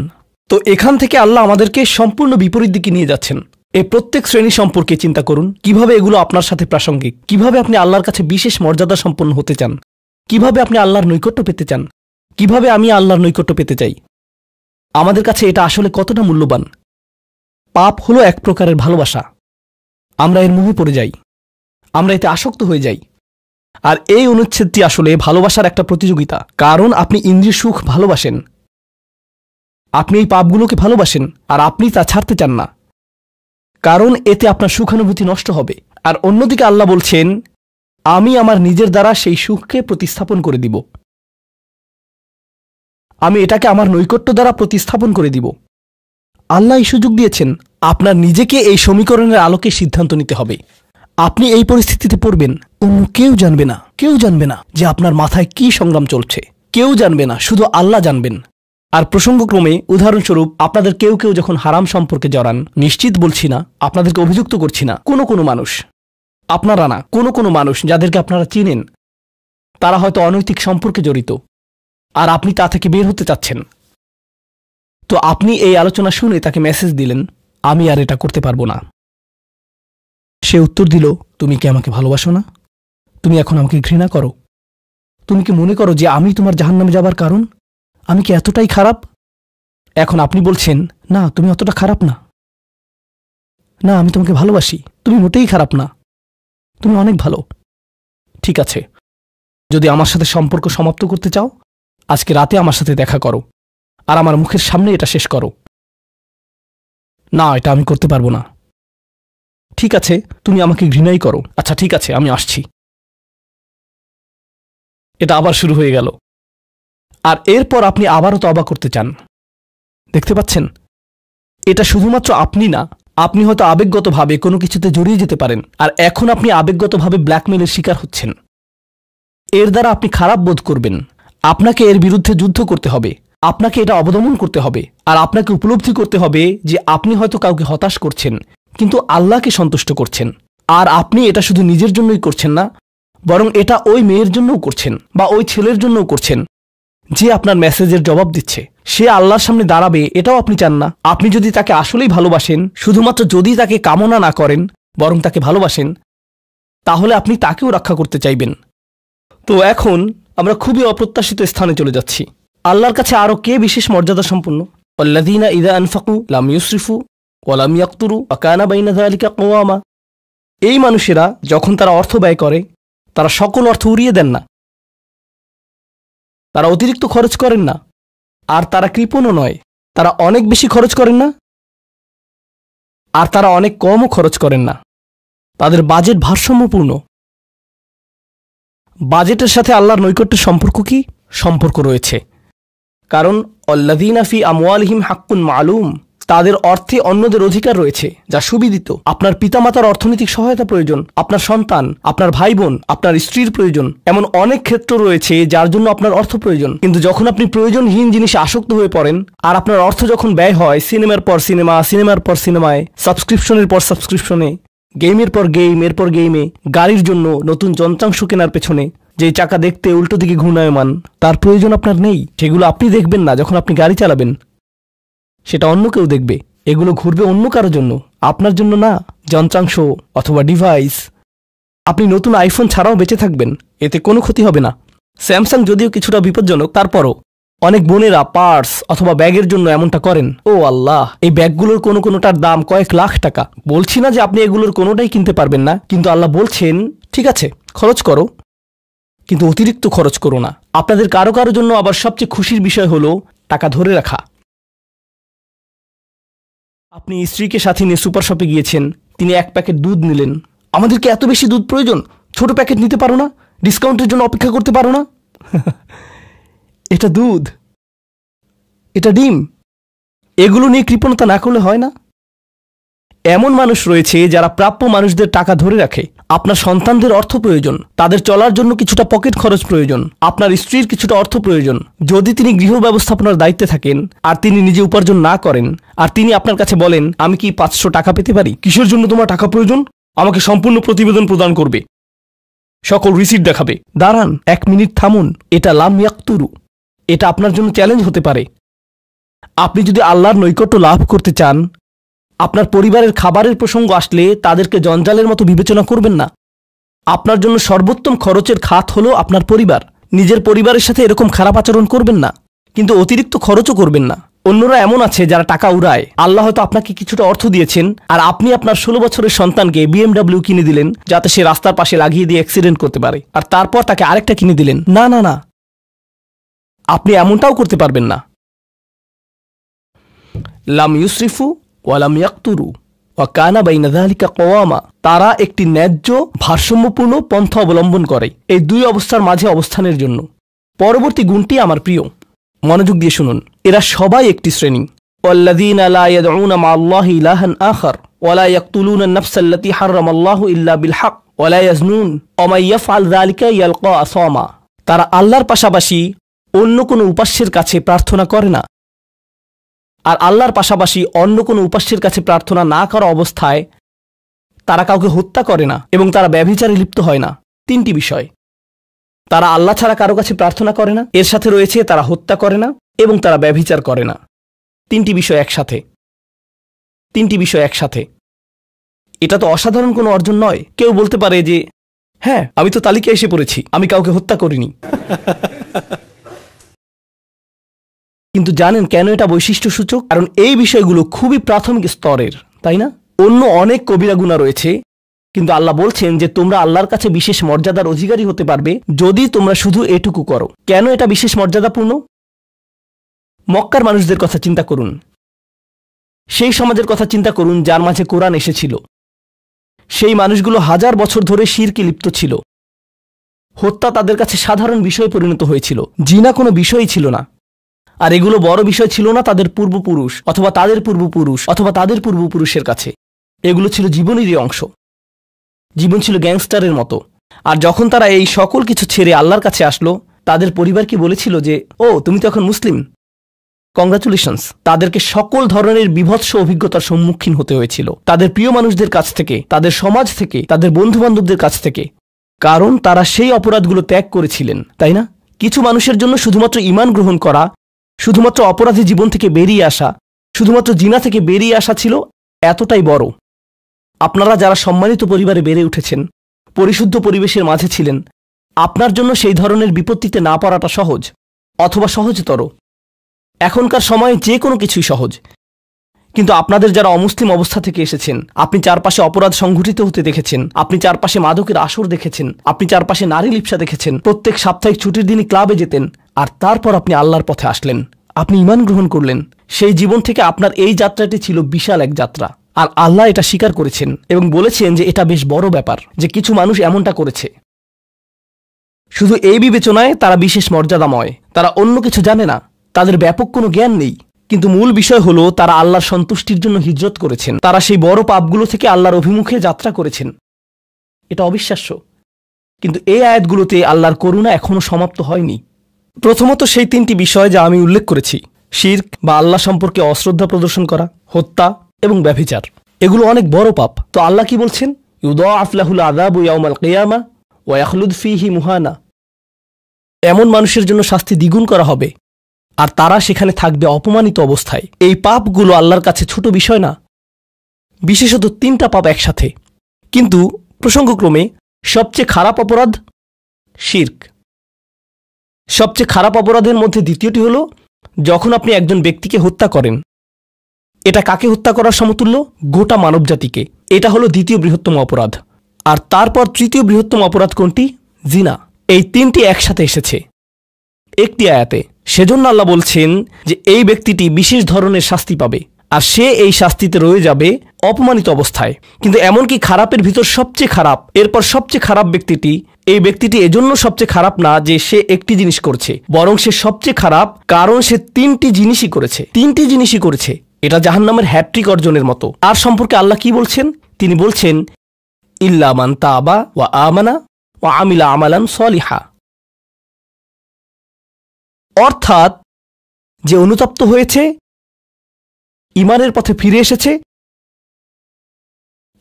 তো এখান থেকে আল্লাহ আমাদেরকে সম্পূর্ণ বিপরীত দিকে নিয়ে যাচ্ছেন। এই প্রত্যেক শ্রেণী সম্পর্কে চিন্তা করুন, কিভাবে এগুলো আপনার সাথে প্রাসঙ্গিক, কিভাবে আপনি আল্লাহর কাছে বিশেষ মর্যাদা সম্পন্ন হতে চান, কিভাবে আপনি আল্লাহর নৈকট্য পেতে চান, কিভাবে আমি আল্লাহর নৈকট্য পেতে চাই। আমাদের কাছে এটা আসলে কতটা মূল্যবান। পাপ হলো এক প্রকারের ভালোবাসা। আমরা এর মোহে পড়ে যাই, আমরা এতে আসক্ত হয়ে যাই। আর এই অনুচ্ছেদটি আসলে ভালোবাসার একটা প্রতিযোগিতা। কারণ আপনি ইন্দ্রিয় সুখ ভালোবাসেন, আপনি এই পাপগুলোকে ভালোবাসেন, আর আপনি তা ছাড়তে চান না, কারণ এতে আপনার সুখানুভূতি নষ্ট হবে। আর অন্যদিকে আল্লাহ বলছেন, আমি আমার নিজের দ্বারা সেই সুখকে প্রতিস্থাপন করে দিব, আমি এটাকে আমার নৈকট্য দ্বারা প্রতিস্থাপন করে দিব। আল্লাহ এই সুযোগ দিয়েছেন। আপনার নিজেকে এই সমীকরণের আলোকে সিদ্ধান্ত নিতে হবে। আপনি এই পরিস্থিতিতে পড়বেন, অন্য কেউ জানবে না, কেউ জানবে না যে আপনার মাথায় কি সংগ্রাম চলছে, কেউ জানবে না, শুধু আল্লাহ জানবেন। আর প্রসঙ্গক্রমে উদাহরণস্বরূপ আপনাদের কেউ কেউ যখন হারাম সম্পর্কে জড়ান, নিশ্চিত বলছি না, আপনাদেরকে অভিযুক্ত করছি না, কোনো মানুষ, আপনারা না, কোনো মানুষ যাদেরকে আপনারা চিনেন, তারা হয়তো অনৈতিক সম্পর্কে জড়িত আর আপনি তা থেকে বের হতে চাচ্ছেন। তো আপনি এই আলোচনা শুনে তাকে মেসেজ দিলেন, আমি আর এটা করতে পারবো না। সে উত্তর দিল, তুমি কি আমাকে ভালোবাসো না? তুমি এখন আমাকে ঘৃণা করো? তুমি কি মনে করো যে আমি তোমার জাহান্নামে যাবার কারণ? আমি কি এতটাই খারাপ? এখন আপনি বলছেন, না তুমি অতটা খারাপ না, না আমি তোমাকে ভালোবাসি, তুমি মোটেই খারাপ না, তুমি অনেক ভালো। ঠিক আছে, যদি আমার সাথে সম্পর্ক সমাপ্ত করতে চাও, আজকে রাতে আমার সাথে দেখা করো আর আমার মুখের সামনে এটা শেষ করো। না, এটা আমি করতে পারবো না। ঠিক আছে, তুমি আমাকে ঘৃণাই করো। আচ্ছা ঠিক আছে, আমি আসছি। এটা আবার শুরু হয়ে গেল। আর এরপর আপনি আবারও তওবা করতে চান। দেখতে পাচ্ছেন, এটা শুধুমাত্র আপনি না, আপনি হয়তো আবেগগতভাবে কোনো কিছুতে জড়িয়ে যেতে পারেন, আর এখন আপনি আবেগগতভাবে ব্ল্যাকমেলের শিকার হচ্ছেন। এর দ্বারা আপনি খারাপ বোধ করবেন। আপনাকে এর বিরুদ্ধে যুদ্ধ করতে হবে, আপনাকে এটা অবদমন করতে হবে, আর আপনাকে উপলব্ধি করতে হবে যে আপনি হয়তো কাউকে হতাশ করছেন, কিন্তু আল্লাহকে সন্তুষ্ট করছেন। আর আপনি এটা শুধু নিজের জন্যই করছেন না, বরং এটা ওই মেয়ের জন্যও করছেন বা ওই ছেলের জন্যও করছেন যে আপনার মেসেজের জবাব দিচ্ছে। সে আল্লাহর সামনে দাঁড়াবে এটাও আপনি চান না। আপনি যদি তাকে আসলেই ভালোবাসেন, শুধুমাত্র যদি তাকে কামনা না করেন বরং তাকে ভালোবাসেন, তাহলে আপনি তাকেও রক্ষা করতে চাইবেন। তো এখন আমরা খুবই অপ্রত্যাশিত স্থানে চলে যাচ্ছি। আল্লাহর কাছে আরও কে বিশেষ মর্যাদা সম্পন্ন? আল্লাযীনা ইযা আনফাকু লাম ইউসরিফু ওয়া লাম ইয়াকতুরু ওয়া কানা বাইনা যালিকা কওয়ামা। এই মানুষেরা যখন তারা অর্থ ব্যয় করে, তারা সকল অর্থ উড়িয়ে দেন না, তারা অতিরিক্ত খরচ করেন না, আর তারা কৃপণও নয়। তারা অনেক বেশি খরচ করেন না, আর তারা অনেক কমও খরচ করেন না। তাদের বাজেট ভারসাম্যপূর্ণ। বাজেটের সাথে আল্লাহর নৈকট্যের সম্পর্ক কি? সম্পর্ক রয়েছে, কারণ আল্লাযীনা ফি আমওয়ালিহিম হাক্কুন মালুম, তাদের অর্থে অন্যদের অধিকার রয়েছে যা সুবিদিত। আপনার পিতামাতার অর্থনৈতিক সহায়তা প্রয়োজন, আপনার সন্তান, আপনার ভাই বোন, আপনার স্ত্রীর প্রয়োজন, এমন অনেক ক্ষেত্র রয়েছে যার জন্য আপনার অর্থ প্রয়োজন। কিন্তু যখন আপনি প্রয়োজনহীন জিনিসে আসক্ত হয়ে পড়েন, আর আপনার অর্থ যখন ব্যয় হয় সিনেমার পর সিনেমা, সিনেমার পর সিনেমায়, সাবস্ক্রিপশনের পর সাবস্ক্রিপশনে, গেমের পর গেম, এরপর গেমে, গাড়ির জন্য নতুন যন্ত্রাংশ কেনার পেছনে, যে চাকা দেখতে উল্টো দিকে ঘূর্ণায়মান, তার প্রয়োজন আপনার নেই। সেগুলো আপনি দেখবেন না যখন আপনি গাড়ি চালাবেন, সেটা অন্য কেউ দেখবে। এগুলো ঘুরবে অন্য কারোর জন্য, আপনার জন্য না। যন্ত্রাংশ অথবা ডিভাইস। আপনি নতুন আইফোন ছাড়াও বেঁচে থাকবেন, এতে কোনো ক্ষতি হবে না। স্যামসাং যদিও কিছুটা বিপজ্জনক, তারপরও অনেক বোনেরা পার্স অথবা ব্যাগের জন্য এমনটা করেন। ও আল্লাহ, এই ব্যাগগুলোর কোনোটার দাম কয়েক লাখ টাকা। বলছি না যে আপনি এগুলোর কোনোটাই কিনতে পারবেন না, কিন্তু আল্লাহ বলছেন ঠিক আছে খরচ করো, কিন্তু অতিরিক্ত খরচ করো না। আপনাদের কারো কারো জন্য আবার সবচেয়ে খুশির বিষয় হলো টাকা ধরে রাখা। আপনি স্ত্রীকে সাথে নিয়ে সুপার শপে গিয়েছেন, তিনি এক প্যাকেট দুধ নিলেন। আমাদেরকে এত বেশি দুধ প্রয়োজন, ছোট প্যাকেট নিতে পারো না? ডিসকাউন্টের জন্য অপেক্ষা করতে পারো না? এটা দুধ, এটা ডিম, এগুলো নিয়ে কৃপণতা না করলে হয় না? এমন মানুষ রয়েছে যারা প্রাপ্য মানুষদের টাকা ধরে রাখে। আপনার সন্তানদের অর্থ প্রয়োজন, তাদের চলার জন্য কিছুটা পকেট খরচ প্রয়োজন, আপনার স্ত্রীর কিছুটা অর্থ প্রয়োজন। যদি তিনি গৃহ ব্যবস্থাপনার দায়িত্বে থাকেন আর তিনি নিজে উপার্জন না করেন, আর তিনি আপনার কাছে বলেন আমি কি 500 টাকা পেতে পারি? কিসের জন্য তোমার টাকা প্রয়োজন? আমাকে সম্পূর্ণ প্রতিবেদন প্রদান করবে, সকল রিসিট দেখাবে। দাঁড়ান, 1 মিনিট থামুন। এটা লাম ইয়াকতুরু, এটা আপনার জন্য চ্যালেঞ্জ হতে পারে। আপনি যদি আল্লাহর নৈকট্য লাভ করতে চান, আপনার পরিবারের খাবারের প্রসঙ্গ আসলে তাদেরকে জঞ্জালের মতো বিবেচনা করবেন না। আপনার জন্য সর্বোত্তম খরচের খাত হলো আপনার পরিবার। নিজের পরিবারের সাথে এরকম খারাপ আচরণ করবেন না, কিন্তু অতিরিক্ত খরচও করবেন না। অন্যরা এমন আছে যারা টাকা উড়ায়। আল্লাহ হয়তো আপনাকে কিছুটা অর্থ দিয়েছেন, আর আপনি আপনার 16 বছরের সন্তানকে BMW কিনে দিলেন যাতে সে রাস্তার পাশে লাগিয়ে দিয়ে অ্যাক্সিডেন্ট করতে পারে, আর তারপর তাকে আরেকটা কিনে দিলেন। না না না, আপনি এমনটাও করতে পারবেন না। লাম ইউসরিফু ওয়ালাম ইয়াকতুরু ওয়া কানা বাইনা যালিকা কওয়ামা। তারা একটি ন্যায্য ভারসাম্যপূর্ণ পন্থা অবলম্বন করে এই দুই অবস্থার মাঝে অবস্থানের জন্য। পরবর্তী গুণটি আমার প্রিয়, মনোযোগ দিয়ে শুনুন। এরা সবাই একটি শ্রেণী। ওয়াল্লাযীনা লা ইয়াদউনা মা'আল্লাহি ইলাহান আখার ওয়া লা ইয়াকতুলুনা আন-নাফসাল্লাতী হারামাল্লাহু ইল্লা বিল হক ওয়া লা ইয়াজনুন ওয়া মান ইয়াফআল যালিকা ইয়ালকা আসামা। তারা আল্লাহর পাশাপাশি অন্য কোনো উপাস্যের কাছে প্রার্থনা করে না, আর আল্লাহর পাশাপাশি অন্য কোনো উপাস্যের কাছে প্রার্থনা না করা অবস্থায় তারা কাউকে হত্যা করে না, এবং তারা ব্যভিচারে লিপ্ত হয় না। 3টি বিষয়। তারা আল্লাহ ছাড়া কারো কাছে প্রার্থনা করে না, এর সাথে রয়েছে তারা হত্যা করে না, এবং তারা ব্যভিচার করে না। 3টি বিষয় একসাথে, 3টি বিষয় একসাথে। এটা তো অসাধারণ কোনো অর্জন নয়। কেউ বলতে পারে যে হ্যাঁ, আমি তো তালিকায় এসে পড়েছি, আমি কাউকে হত্যা করিনি। কিন্তু জানেন কেন এটা বৈশিষ্ট্য সূচক? কারণ এই বিষয়গুলো খুবই প্রাথমিক স্তরের, তাই না? অন্য অনেক কবিরা গুনাহ রয়েছে, কিন্তু আল্লাহ বলছেন যে তোমরা আল্লাহর কাছে বিশেষ মর্যাদার অধিকারী হতে পারবে যদি তোমরা শুধু এটুকু করো। কেন এটা বিশেষ মর্যাদাপূর্ণ? মক্কার মানুষদের কথা চিন্তা করুন, সেই সমাজের কথা চিন্তা করুন যার মাঝে কোরআন এসেছিল। সেই মানুষগুলো 1000 বছর ধরে শিরকে লিপ্ত ছিল। হত্যা তাদের কাছে সাধারণ বিষয়ে পরিণত হয়েছিল, জিনা কোনো বিষয়ই ছিল না। আর এগুলো বড় বিষয় ছিল না তাদের পূর্বপুরুষ অথবা তাদের পূর্বপুরুষ অথবা তাদের পূর্বপুরুষের কাছে। এগুলো ছিল জীবনেরই অংশ। জীবন ছিল গ্যাংস্টারের মতো। আর যখন তারা এই সকল কিছু ছেড়ে আল্লাহর কাছে আসলো, তাদের পরিবারকে বলেছিল যে, ও তুমি তো এখন মুসলিম, কংগ্রাচুলেশনস। তাদেরকে সকল ধরনের বিভৎস অভিজ্ঞতার সম্মুখীন হতে হয়েছিল, তাদের প্রিয় মানুষদের কাছ থেকে, তাদের সমাজ থেকে, তাদের বন্ধুবান্ধবদের কাছ থেকে, কারণ তারা সেই অপরাধগুলো ত্যাগ করেছিলেন, তাই না? কিছু মানুষের জন্য শুধুমাত্র ঈমান গ্রহণ করা, শুধুমাত্র অপরাধী জীবন থেকে বেরিয়ে আসা, শুধুমাত্র জিনা থেকে বেরিয়ে আসা ছিল এতটাই বড়। আপনারা যারা সম্মানিত পরিবারে বেড়ে উঠেছেন, পরিশুদ্ধ পরিবেশের মাঝে ছিলেন, আপনার জন্য সেই ধরনের বিপত্তিতে না পড়াটা সহজ অথবা সহজতর। এখনকার সময়ে যে কোনো কিছুই সহজ। কিন্তু আপনাদের যারা অমুসলিম অবস্থা থেকে এসেছেন, আপনি চারপাশে অপরাধ সংঘটিত হতে দেখেছেন, আপনি চারপাশে মাদকের আসর দেখেছেন, আপনি চারপাশে নারী লিপ্সা দেখেছেন, প্রত্যেক সাপ্তাহিক ছুটির দিনই ক্লাবে যেতেন, আর তারপর আপনি আল্লাহর পথে আসলেন, আপনি ঈমান গ্রহণ করলেন। সেই জীবন থেকে আপনার এই যাত্রাটি ছিল বিশাল এক যাত্রা। আর আল্লাহ এটা স্বীকার করেছেন এবং বলেছেন যে এটা বেশ বড় ব্যাপার যে কিছু মানুষ এমনটা করেছে। শুধু এই বিবেচনায় তারা বিশেষ মর্যাদাময়, তারা অন্য কিছু জানে না, তাদের ব্যাপক কোনো জ্ঞান নেই। কিন্তু মূল বিষয় হলো তারা আল্লাহর সন্তুষ্টির জন্য হিজরত করেছেন, তারা সেই বড় পাপগুলো থেকে আল্লাহর অভিমুখে যাত্রা করেছেন। এটা অবিশ্বাস্য। কিন্তু এই আয়াতগুলোতে আল্লাহর করুণা এখনও সমাপ্ত হয়নি। প্রথমত সেই তিনটি বিষয় যা আমি উল্লেখ করেছি, শিরক বা আল্লাহ সম্পর্কে অশ্রদ্ধা প্রদর্শন করা, হত্যা এবং ব্যভিচার, এগুলো অনেক বড় পাপ। তো আল্লাহ কি বলছেন? ইউদাআফ লাহুল আযাবু ইয়াওমাল কিয়ামা ওয়া ইয়াখলুদ ফীহি মুহানা। এমন মানুষের জন্য শাস্তি দ্বিগুণ করা হবে আর তারা সেখানে থাকবে অপমানিত অবস্থায়। এই পাপগুলো আল্লাহর কাছে ছোট বিষয় না, বিশেষত তিনটা পাপ একসাথে। কিন্তু প্রসঙ্গক্রমে সবচেয়ে খারাপ অপরাধ শিরক। সবচেয়ে খারাপ অপরাধের মধ্যে দ্বিতীয়টি হলো যখন আপনি একজন ব্যক্তিকে হত্যা করেন। এটা কাকে হত্যা করার সমতুল্য? গোটা মানবজাতিকে। এটা হলো দ্বিতীয় বৃহত্তম অপরাধ। আর তারপর তৃতীয় বৃহত্তম অপরাধ কোনটি? জিনা। এই তিনটি একসাথে এসেছে একটি আয়াতে। সেজন্য আল্লাহ বলছেন যে এই ব্যক্তিটি বিশেষ ধরনের শাস্তি পাবে আর সে এই শাস্তিতে রয়ে যাবে অপমানিত অবস্থায়। কিন্তু এমনকি খারাপের ভিতর সবচেয়ে খারাপ, এরপর সবচেয়ে খারাপ ব্যক্তিটি, এই ব্যক্তিটি এজন্য সবচেয়ে খারাপ না যে সে একটি জিনিস করছে, বরং সে সবচেয়ে খারাপ কারণ সে তিনটি জিনিসই করেছে। এটা জাহান্নামের হ্যাট্রিক অর্জনের মতো। আর সম্পর্কে আল্লাহ কি বলছেন? তিনি বলছেন ইল্লা মান তাবা ওয়া আমানা ওয়া আমিলা আমালান সলিহা। অর্থাৎ যে অনুতপ্ত হয়েছে, ঈমানের পথে ফিরে এসেছে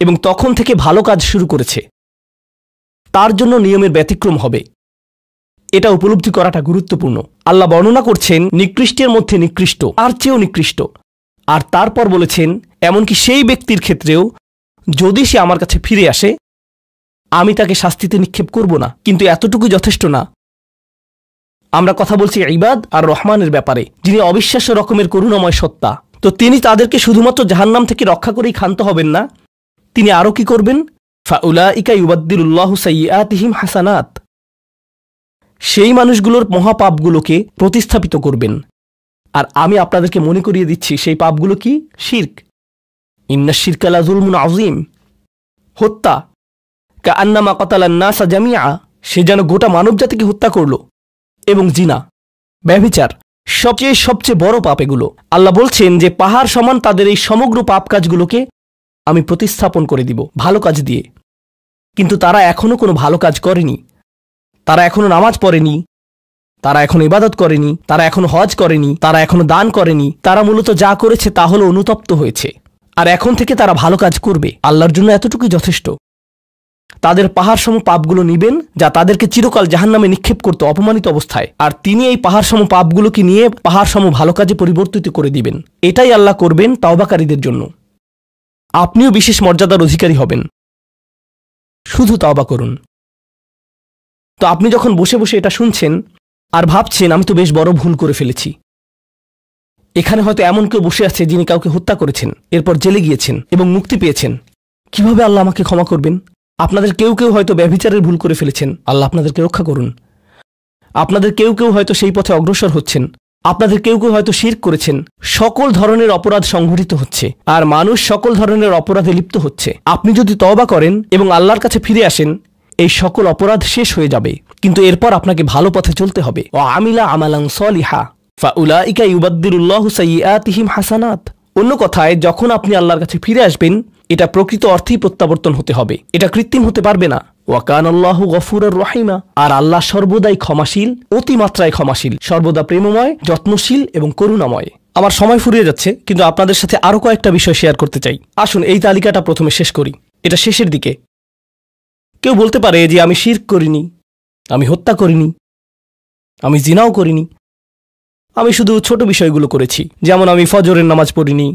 এবং তখন থেকে ভালো কাজ শুরু করেছে, তার জন্য নিয়মের ব্যতিক্রম হবে। এটা উপলব্ধি করাটা গুরুত্বপূর্ণ। আল্লাহ বর্ণনা করছেন নিকৃষ্টের মধ্যে নিকৃষ্ট, আর চেয়েও নিকৃষ্ট। আর তারপর বলেছেন এমনকি সেই ব্যক্তির ক্ষেত্রেও যদি সে আমার কাছে ফিরে আসে, আমি তাকে শাস্তিতে নিক্ষেপ করব না। কিন্তু এতটুকু যথেষ্ট না। আমরা কথা বলছি ইবাদ আর রহমানের ব্যাপারে, যিনি অবিশ্বাস্য রকমের করুণাময় সত্তা। তো তিনি তাদেরকে শুধুমাত্র জাহান্নাম থেকে রক্ষা করেই ক্ষান্ত হবেন না, তিনি আরও কি করবেন? ফাউলাইকা ইউবাদদিলুল্লাহু সাইয়্যাতিহিম হাসানাত। সেই মানুষগুলোর মহাপাপগুলোকে প্রতিস্থাপিত করবেন। আর আমি আপনাদেরকে মনে করিয়ে দিচ্ছি সেই পাপগুলো কি? শিরক। ইন্নাশ শিরকা লাযুলমুন আযীম। হত্যা, কাআন্নামা কাতালান নাসা জামিআ, সে যেন গোটা মানবজাতিকে হত্যা করল। এবং জিনা, ব্যভিচার, সবচেয়ে বড় পাপ এগুলো। আল্লাহ বলছেন যে পাহাড় সমান তাদের এই সমগ্র পাপ কাজগুলোকে আমি প্রতিস্থাপন করে দিব ভালো কাজ দিয়ে। কিন্তু তারা এখনো কোনো ভালো কাজ করেনি, তারা এখনো নামাজ পড়েনি, তারা এখনো ইবাদত করেনি, তারা এখনো হজ করেনি, তারা এখনো দান করেনি। তারা মূলত যা করেছে তা হলো অনুতপ্ত হয়েছে। আর এখন থেকে তারা ভালো কাজ করবে। আল্লাহর জন্য এতটুকুই যথেষ্ট। তাদের পাহাড়সম পাপগুলো নিবেন যা তাদেরকে চিরকাল জাহান্নামে নিক্ষেপ করতে অপমানিত অবস্থায়, আর তিনি এই পাহাড়সম পাপগুলোকে নিয়ে পাহাড়সম ভালো কাজে পরিবর্তিত করে দিবেন। এটাই আল্লাহ করবেন তাওবাকারীদের জন্য। আপনিও বিশেষ মর্যাদার অধিকারী হবেন, শুধু তাওবা করুন। তো আপনি যখন বসে বসে এটা শুনছেন আর ভাবছেন আমি তো বেশ বড় ভুল করে ফেলেছি, এখানে হয়তো এমন কেউ বসে আছে যিনি কাউকে হত্যা করেছেন, এরপর জেলে গিয়েছেন এবং মুক্তি পেয়েছেন। কিভাবে আল্লাহ আমাকে ক্ষমা করবেন? আপনাদের কেউ কেউ হয়তো ব্যভিচারের ভুল করে ফেলেছেন, আল্লাহ আপনাদেরকে রক্ষা করুন। আপনাদের কেউ কেউ হয়তো সেই পথে অগ্রসর হচ্ছেন, আপনাদের কেউ কেউ হয়তো শিরক করেছেন। সকল ধরনের অপরাধ সংঘটিত হচ্ছে আর মানুষ সকল ধরনের অপরাধে লিপ্ত হচ্ছে। আপনি যদি তওবা করেন এবং আল্লাহর কাছে ফিরে আসেন, এই সকল অপরাধ শেষ হয়ে যাবে। কিন্তু এরপর আপনাকে ভালো পথে চলতে হবে। ওয়া আমিলা আমালান সলিহা ফাউলাইকা ইউবাদদিলুল্লাহু সাইয়্যাতিহিম হাসানাত। অন্য কথায়, যখন আপনি আল্লাহর কাছে ফিরে আসবেন, এটা প্রকৃত অর্থেই প্রত্যাবর্তন হতে হবে, এটা কৃত্রিম হতে পারবে না। ওয়া কানাল্লাহু গফুরুর রহিমা, আর আল্লাহ সর্বদাই ক্ষমাশীল, অতিমাত্রায় ক্ষমাশীল, সর্বদা প্রেমময়, যত্নশীল এবং করুণাময়। আমার সময় ফুরিয়ে যাচ্ছে, কিন্তু আপনাদের সাথে আরও কয়েকটা বিষয় শেয়ার করতে চাই। আসুন এই তালিকাটা প্রথমে শেষ করি, এটা শেষের দিকে। কেউ বলতে পারে যে আমি শিরক করিনি, আমি হত্যা করিনি, আমি জিনাও করিনি, আমি শুধু ছোট বিষয়গুলো করেছি, যেমন আমি ফজরের নামাজ পড়িনি,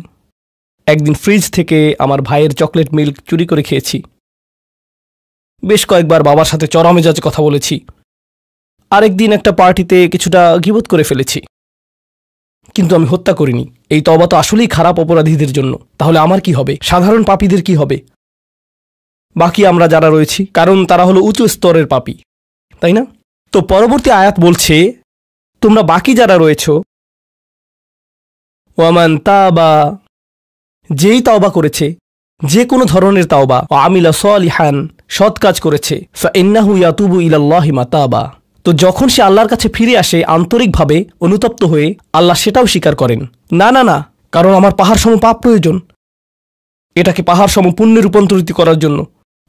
একদিন ফ্রিজ থেকে আমার ভাইয়ের চকলেট মিল্ক চুরি করে খেয়েছি, বেশ কয়েকবার বাবার সাথে চড়া মেজাজে কথা বলেছি, আরেকদিন একটা পার্টিতে কিছুটা গীবত করে ফেলেছি, কিন্তু আমি হত্যা করিনি। এই তওবা তো আসলেই খারাপ অপরাধীদের জন্য। তাহলে আমার কি হবে? সাধারণ পাপীদের কি হবে? বাকি আমরা যারা রয়েছি, কারণ তারা হলো উঁচু স্তরের পাপী, তাই না? তো পরবর্তী আয়াত বলছে, তোমরা বাকি যারা রয়েছ, ওয়ামান তাবা, যেই তাওবা করেছে, যে কোনো ধরনের তাওবা, আমিলা সলিহান, সৎ কাজ করেছে, ফাইন্নাহু ইয়াতুবু ইলাল্লাহি মাতাবা, তো যখন সে আল্লাহর কাছে ফিরে আসে আন্তরিকভাবে, অনুতপ্ত হয়ে, আল্লাহ সেটাও স্বীকার করেন। না না না, কারণ আমার পাহাড় সম পাপ প্রয়োজন, এটাকে পাহাড় সম পুণ্যে রূপান্তরিত করার জন্য,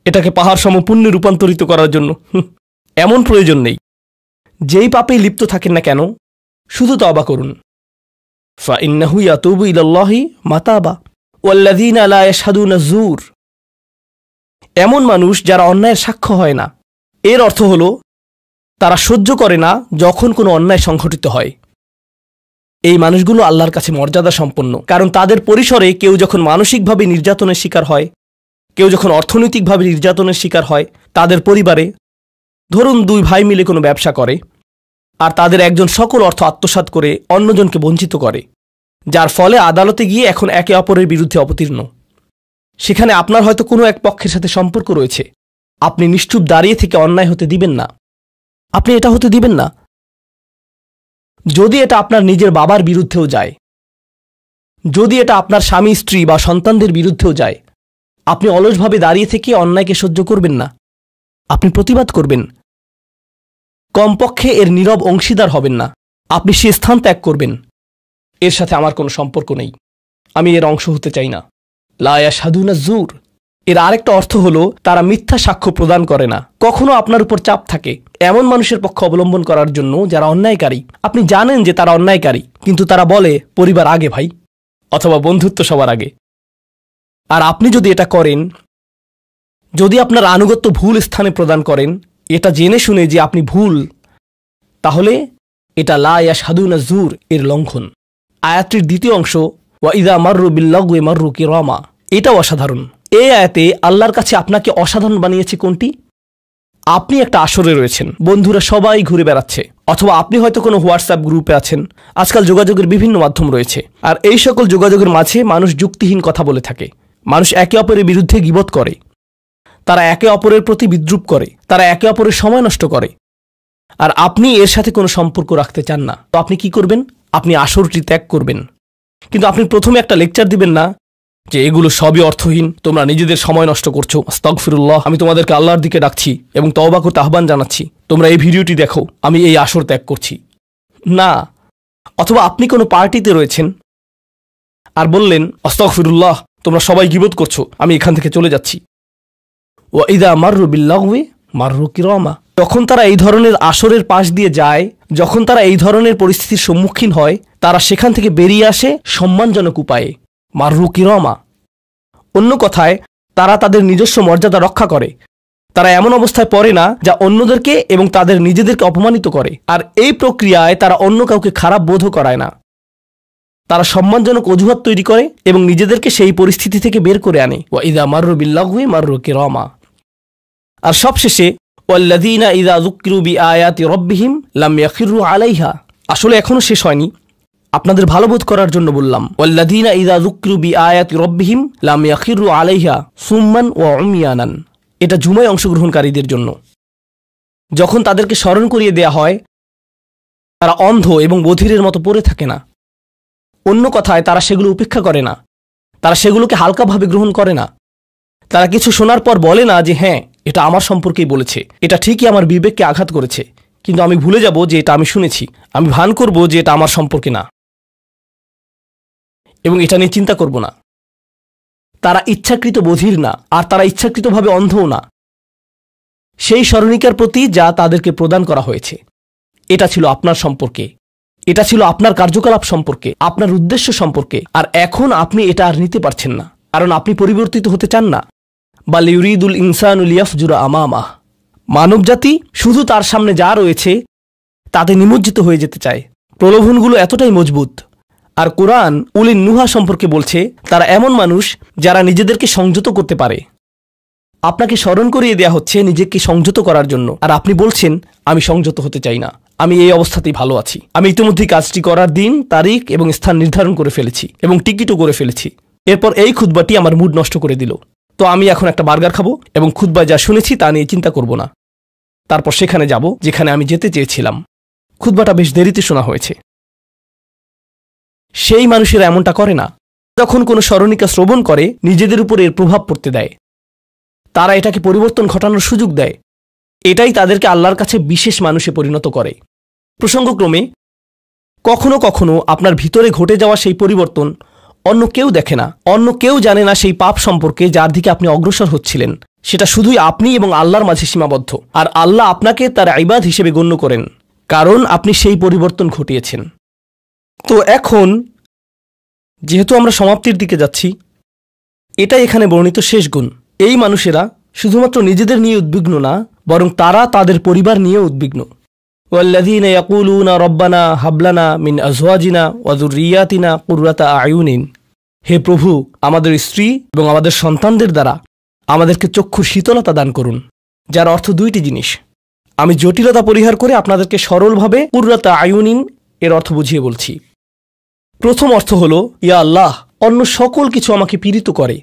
এটাকে পাহাড় সম পুণ্যে রূপান্তরিত করার জন্য এমন প্রয়োজন নেই। যেই পাপে লিপ্ত থাকেন না কেন, শুধু তওবা করুন। ফাইন্নাহু ইয়াতুবু ইলাল্লাহি মাতাবা ওয়াল্লাযীনা লা ইয়াশহাদুনা যুর, এমন মানুষ যারা অন্যায়ের সাক্ষ্য হয় না। এর অর্থ হলো তারা সহ্য করে না যখন কোনো অন্যায় সংঘটিত হয়। এই মানুষগুলো আল্লাহর কাছে মর্যাদা সম্পন্ন, কারণ তাদের পরিসরে কেউ যখন মানসিকভাবে নির্যাতনের শিকার হয়, কেউ যখন অর্থনৈতিকভাবে নির্যাতনের শিকার হয়, তাদের পরিবারে ধরুন 2 ভাই মিলে কোনো ব্যবসা করে, আর তাদের একজন সকল অর্থ আত্মসাৎ করে অন্যজনকে বঞ্চিত করে, যার ফলে আদালতে গিয়ে এখন একে অপরের বিরুদ্ধে অবতীর্ণ। সেখানে আপনার হয়তো কোনো এক পক্ষের সাথে সম্পর্ক রয়েছে, আপনি নিশ্চুপ দাঁড়িয়ে থেকে অন্যায় হতে দিবেন না, আপনি এটা হতে দিবেন না। যদি এটা আপনার নিজের বাবার বিরুদ্ধেও যায়, যদি এটা আপনার স্বামী স্ত্রী বা সন্তানদের বিরুদ্ধেও যায়, আপনি অলসভাবে দাঁড়িয়ে থেকে অন্যায়কে সহ্য করবেন না, আপনি প্রতিবাদ করবেন। কমপক্ষে এর নীরব অংশীদার হবেন না, আপনি সে স্থান ত্যাগ করবেন। এর সাথে আমার কোনো সম্পর্ক নেই, আমি এর অংশ হতে চাই না। লা ইয়াশহাদুনা যুর, এর আরেকটা অর্থ হলো তারা মিথ্যা সাক্ষ্য প্রদান করে না। কখনো আপনার উপর চাপ থাকে এমন মানুষের পক্ষ অবলম্বন করার জন্য যারা অন্যায়কারী। আপনি জানেন যে তারা অন্যায়কারী, কিন্তু তারা বলে পরিবার আগে ভাই, অথবা বন্ধুত্ব সবার আগে। আর আপনি যদি এটা করেন, যদি আপনার আনুগত্য ভুল স্থানে প্রদান করেন, এটা জেনে শুনে যে আপনি ভুল, তাহলে এটা লা ইয়াশহাদুনা যুর এর লঙ্ঘন। আয়াতটির দ্বিতীয় অংশ, ওয়া ইযা মাররু বিল্লাগwi মাররু কিরামা, এটাও অসাধারণ। এই আয়াতে আল্লাহর কাছে আপনাকে অসাধারণ বানিয়েছে কোনটি? আপনি একটা আসরে রয়েছেন, বন্ধুরা সবাই ঘুরে বেড়াচ্ছে, অথবা আপনি হয়তো কোনো হোয়াটসঅ্যাপ গ্রুপে আছেন। আজকাল যোগাযোগের বিভিন্ন মাধ্যম রয়েছে, আর এই সকল যোগাযোগের মাঝে মানুষ যুক্তিহীন কথা বলে থাকে, মানুষ একে অপরের বিরুদ্ধে গীবত করে, তারা একে অপরের প্রতি বিদ্রূপ করে, তারা একে অপরের সময় নষ্ট করে, আর আপনি এর সাথে কোনো সম্পর্ক রাখতে চান না। তো আপনি কি করবেন? আপনি আসরটি ত্যাগ করবেন। কিন্তু আপনি প্রথমে একটা লেকচার দিবেন না যে এগুলো সবই অর্থহীন, তোমরা নিজেদের সময় নষ্ট করছো, আস্তাগফিরুল্লাহ, আমি তোমাদেরকে আল্লাহর দিকে ডাকছি এবং তওবা করতে আহ্বান জানাচ্ছি, তোমরা এই ভিডিওটি দেখো, আমি এই আসর ত্যাগ করছি না। অথবা আপনি কোনো পার্টিতে রয়েছেন আর বললেন, আস্তাগফিরুল্লাহ, তোমরা সবাই গীবত করছো, আমি এখান থেকে চলে যাচ্ছি। ওয়া ইযা মাররু বিল্লাগwi মাররু কিরামা, যখন তারা এই ধরনের আসরের পাশ দিয়ে যায়, যখন তারা এই ধরনের পরিস্থিতির সম্মুখীন হয়, তারা সেখান থেকে বেরিয়ে আসে সম্মানজনক উপায়ে, মাররু কিরামা। অন্য কথায়, তারা তাদের নিজস্ব মর্যাদা রক্ষা করে, তারা এমন অবস্থায় পড়ে না যা অন্যদেরকে এবং তাদের নিজেদেরকে অপমানিত করে। আর এই প্রক্রিয়ায় তারা অন্য কাউকে খারাপ বোধও করায় না, তারা সম্মানজনক অজুহাত তৈরি করে এবং নিজেদেরকে সেই পরিস্থিতি থেকে বের করে আনে। ওয়া ইযা মাররু বিল্লাগwi মাররু কিরামা। আর সবশেষে, ওয়াল্লাযীনা ইযা যুক্কিরু বিআয়াতি রাব্বিহিম লাম ইয়াখিরু আলাইহা, আসলে এখনো শেষ হয়নি, আপনাদের ভালো বোধ করার জন্য বললাম। ওয়াল্লাযীনা ইযা যুক্কিরু বিআয়াতি রাব্বিহিম লাম ইয়াখিরু আলাইহা সুম্মান ওয়া উময়ানান, এটা জুমায় অংশগ্রহণকারীদের জন্য। যখন তাদেরকে স্মরণ করিয়ে দেয়া হয়, তারা অন্ধ এবং বধিরের মতো পড়ে থাকে না। অন্য কথায়, তারা সেগুলো উপেক্ষা করে না, তারা সেগুলোকে হালকাভাবে গ্রহণ করে না, তারা কিছু শোনার পর বলে না যে হ্যাঁ এটা আমার সম্পর্কেই বলেছে, এটা ঠিকই আমার বিবেককে আঘাত করেছে, কিন্তু আমি ভুলে যাব যে এটা আমি শুনেছি। আমি ভান করব যে এটা আমার সম্পর্কে না এবং এটা নিয়ে চিন্তা করব না। তারা ইচ্ছাকৃত বধির না, আর তারা ইচ্ছাকৃতভাবে অন্ধও না। সেই স্মরণিকার প্রতি যা তাদেরকে প্রদান করা হয়েছে, এটা ছিল আপনার সম্পর্কে, এটা ছিল আপনার কার্যকলাপ সম্পর্কে, আপনার উদ্দেশ্য সম্পর্কে। আর এখন আপনি এটা আর নিতে পারছেন না, কারণ আপনি পরিবর্তিত হতে চান না। বাল ইউরিদুল ইনসানুল ইয়াফজুরা আমামাহ, মানবজাতি শুধু তার সামনে যা রয়েছে তাতে নিমজ্জিত হয়ে যেতে চায়। প্রলোভনগুলো এতটাই মজবুত। আর কোরআন উলিন নুহা সম্পর্কে বলছে, তারা এমন মানুষ যারা নিজেদেরকে সংযত করতে পারে। আপনাকে স্মরণ করিয়ে দেয়া হচ্ছে নিজেকে সংযত করার জন্য, আর আপনি বলছেন আমি সংযত হতে চাই না, আমি এই অবস্থাতেই ভালো আছি। আমি ইতিমধ্যেই কাজটি করার দিন, তারিখ এবং স্থান নির্ধারণ করে ফেলেছি এবং টিকিটও করে ফেলেছি। এরপর এই খুতবাটি আমার মুড নষ্ট করে দিল। তো আমি এখন একটা বার্গার খাবো এবং খুতবায় যা শুনেছি তা নিয়ে চিন্তা করব না। তারপর সেখানে যাব যেখানে আমি যেতে চেয়েছিলাম। খুতবাটা বেশ দেরিতে শোনা হয়েছে। সেই মানুষেরা এমনটা করে না। যখন কোনো স্মরণিকা শ্রবণ করে, নিজেদের উপর এর প্রভাব পড়তে দেয়। তারা এটাকে পরিবর্তন ঘটানোর সুযোগ দেয়। এটাই তাদেরকে আল্লাহর কাছে বিশেষ মানুষে পরিণত করে। প্রসঙ্গক্রমে কখনো কখনো আপনার ভিতরে ঘটে যাওয়া সেই পরিবর্তন অন্য কেউ দেখে না, অন্য কেউ জানে না সেই পাপ সম্পর্কে যার দিকে আপনি অগ্রসর হচ্ছিলেন। সেটা শুধুই আপনি এবং আল্লাহর মাঝে সীমাবদ্ধ। আর আল্লাহ আপনাকে তার ইবাদ হিসেবে গণ্য করেন, কারণ আপনি সেই পরিবর্তন ঘটিয়েছেন। তো এখন যেহেতু আমরা সমাপ্তির দিকে যাচ্ছি, এটাই এখানে বর্ণিত শেষ গুণ। এই মানুষেরা শুধুমাত্র নিজেদের নিয়ে উদ্বিগ্ন না, বরং তারা তাদের পরিবার নিয়ে উদ্বিগ্ন। ওয়াল্লাযীনা ইয়াকুলুনা রব্বানা হাবলানা মিন আজওয়াজিনা ওয়া যুররিয়াতিনা কুররাতা আয়ুনিন, হে প্রভু, আমাদের স্ত্রী এবং আমাদের সন্তানদের দ্বারা আমাদেরকে চক্ষুর শীতলতা দান করুন, যার অর্থ দুইটি জিনিস। আমি জটিলতা পরিহার করে আপনাদেরকে সরলভাবে কুররাতা আয়ুনিন এর অর্থ বুঝিয়ে বলছি। প্রথম অর্থ হল, ইয়া আল্লাহ, অন্য সকল কিছু আমাকে পীড়িত করে,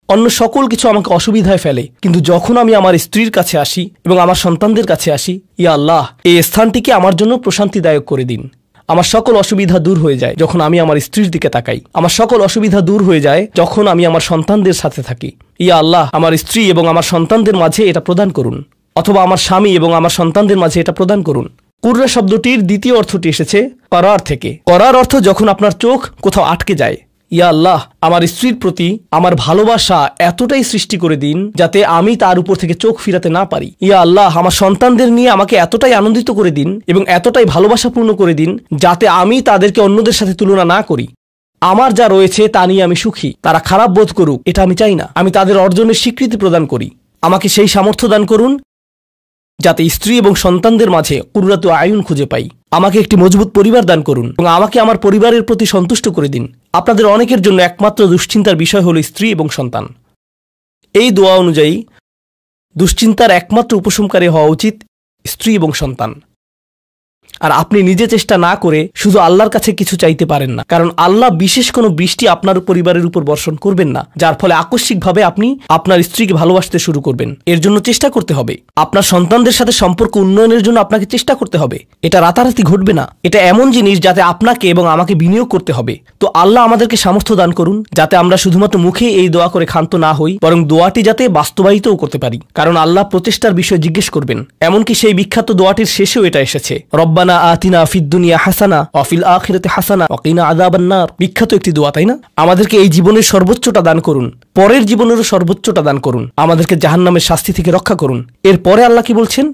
অন্য সকল কিছু আমাকে অসুবিধায় ফেলে, কিন্তু যখন আমি আমার স্ত্রীর কাছে আসি এবং আমার সন্তানদের কাছে আসি, ইয়া আল্লাহ, এই স্থানটিকে আমার জন্য প্রশান্তিদায়ক করে দিন। আমার সকল অসুবিধা দূর হয়ে যায় যখন আমি আমার স্ত্রীর দিকে তাকাই। আমার সকল অসুবিধা দূর হয়ে যায় যখন আমি আমার সন্তানদের সাথে থাকি। ইয়া আল্লাহ, আমার স্ত্রী এবং আমার সন্তানদের মাঝে এটা প্রদান করুন, অথবা আমার স্বামী এবং আমার সন্তানদের মাঝে এটা প্রদান করুন। কুররা শব্দটির দ্বিতীয় অর্থটি এসেছে করার থেকে। করার অর্থ যখন আপনার চোখ কোথাও আটকে যায়। ইয়া আল্লাহ, আমার স্ত্রীর প্রতি আমার ভালোবাসা এতটাই সৃষ্টি করে দিন যাতে আমি তার উপর থেকে চোখ ফিরাতে না পারি। ইয়া আল্লাহ, আমার সন্তানদের নিয়ে আমাকে এতটাই আনন্দিত করে দিন এবং এতটাই ভালোবাসাপূর্ণ করে দিন যাতে আমি তাদেরকে অন্যদের সাথে তুলনা না করি। আমার যা রয়েছে তা নিয়ে আমি সুখী, তারা খারাপ বোধ করুক এটা আমি চাই না। আমি তাদের অর্জনের স্বীকৃতি প্রদান করি। আমাকে সেই সামর্থ্য দান করুন যাতে স্ত্রী এবং সন্তানদের মাঝে কুররাতু আয়ুন খুঁজে পাই। আমাকে একটি মজবুত পরিবার দান করুন এবং আমাকে আমার পরিবারের প্রতি সন্তুষ্ট করে দিন। আপনাদের অনেকের জন্য একমাত্র দুশ্চিন্তার বিষয় হল স্ত্রী এবং সন্তান। এই দোয়া অনুযায়ী দুশ্চিন্তার একমাত্র উপশমকারী হওয়া উচিত স্ত্রী এবং সন্তান। আর আপনি নিজে চেষ্টা না করে শুধু আল্লাহর কাছে কিছু চাইতে পারেন না, কারণ আল্লাহ বিশেষ কোনো বৃষ্টি আপনার পরিবারের উপর বর্ষণ করবেন না, যার ফলে আকস্মিকভাবে আপনি আপনার স্ত্রীকে ভালোবাসতে শুরু করবেন। এর জন্য চেষ্টা করতে হবে। আপনার সন্তানদের সাথে সম্পর্ক উন্নয়নের জন্য আপনাকে চেষ্টা করতে হবে। এটা রাতারাতি ঘটবে না। এটা এমন জিনিস যাতে আপনাকে এবং আমাকে বিনিয়োগ করতে হবে। তো আল্লাহ আমাদেরকে সামর্থ্য দান করুন যাতে আমরা শুধুমাত্র মুখে এই দোয়া করে ক্ষান্ত না হই, বরং দোয়াটি যাতে বাস্তবায়িতও করতে পারি। কারণ আল্লাহ প্রচেষ্টার বিষয়ে জিজ্ঞেস করবেন। এমনকি সেই বিখ্যাত দোয়াটির শেষেও এটা এসেছে, রব্বানা আতিনা ফিদ দুনিয়া হাসানা ওয়া ফিল আখিরাতি হাসানা ওয়া কিনা আযাবান নার। বিখ্যাত একটি দোয়া, তাই না? আমাদেরকে এই জীবনের সর্বোচ্চটা দান করুন, পরের জীবনেরও সর্বোচ্চটা দান করুন, আমাদেরকে জাহান্নামের শাস্তি থেকে রক্ষা করুন। এরপরে আল্লাহ কি বলছেন?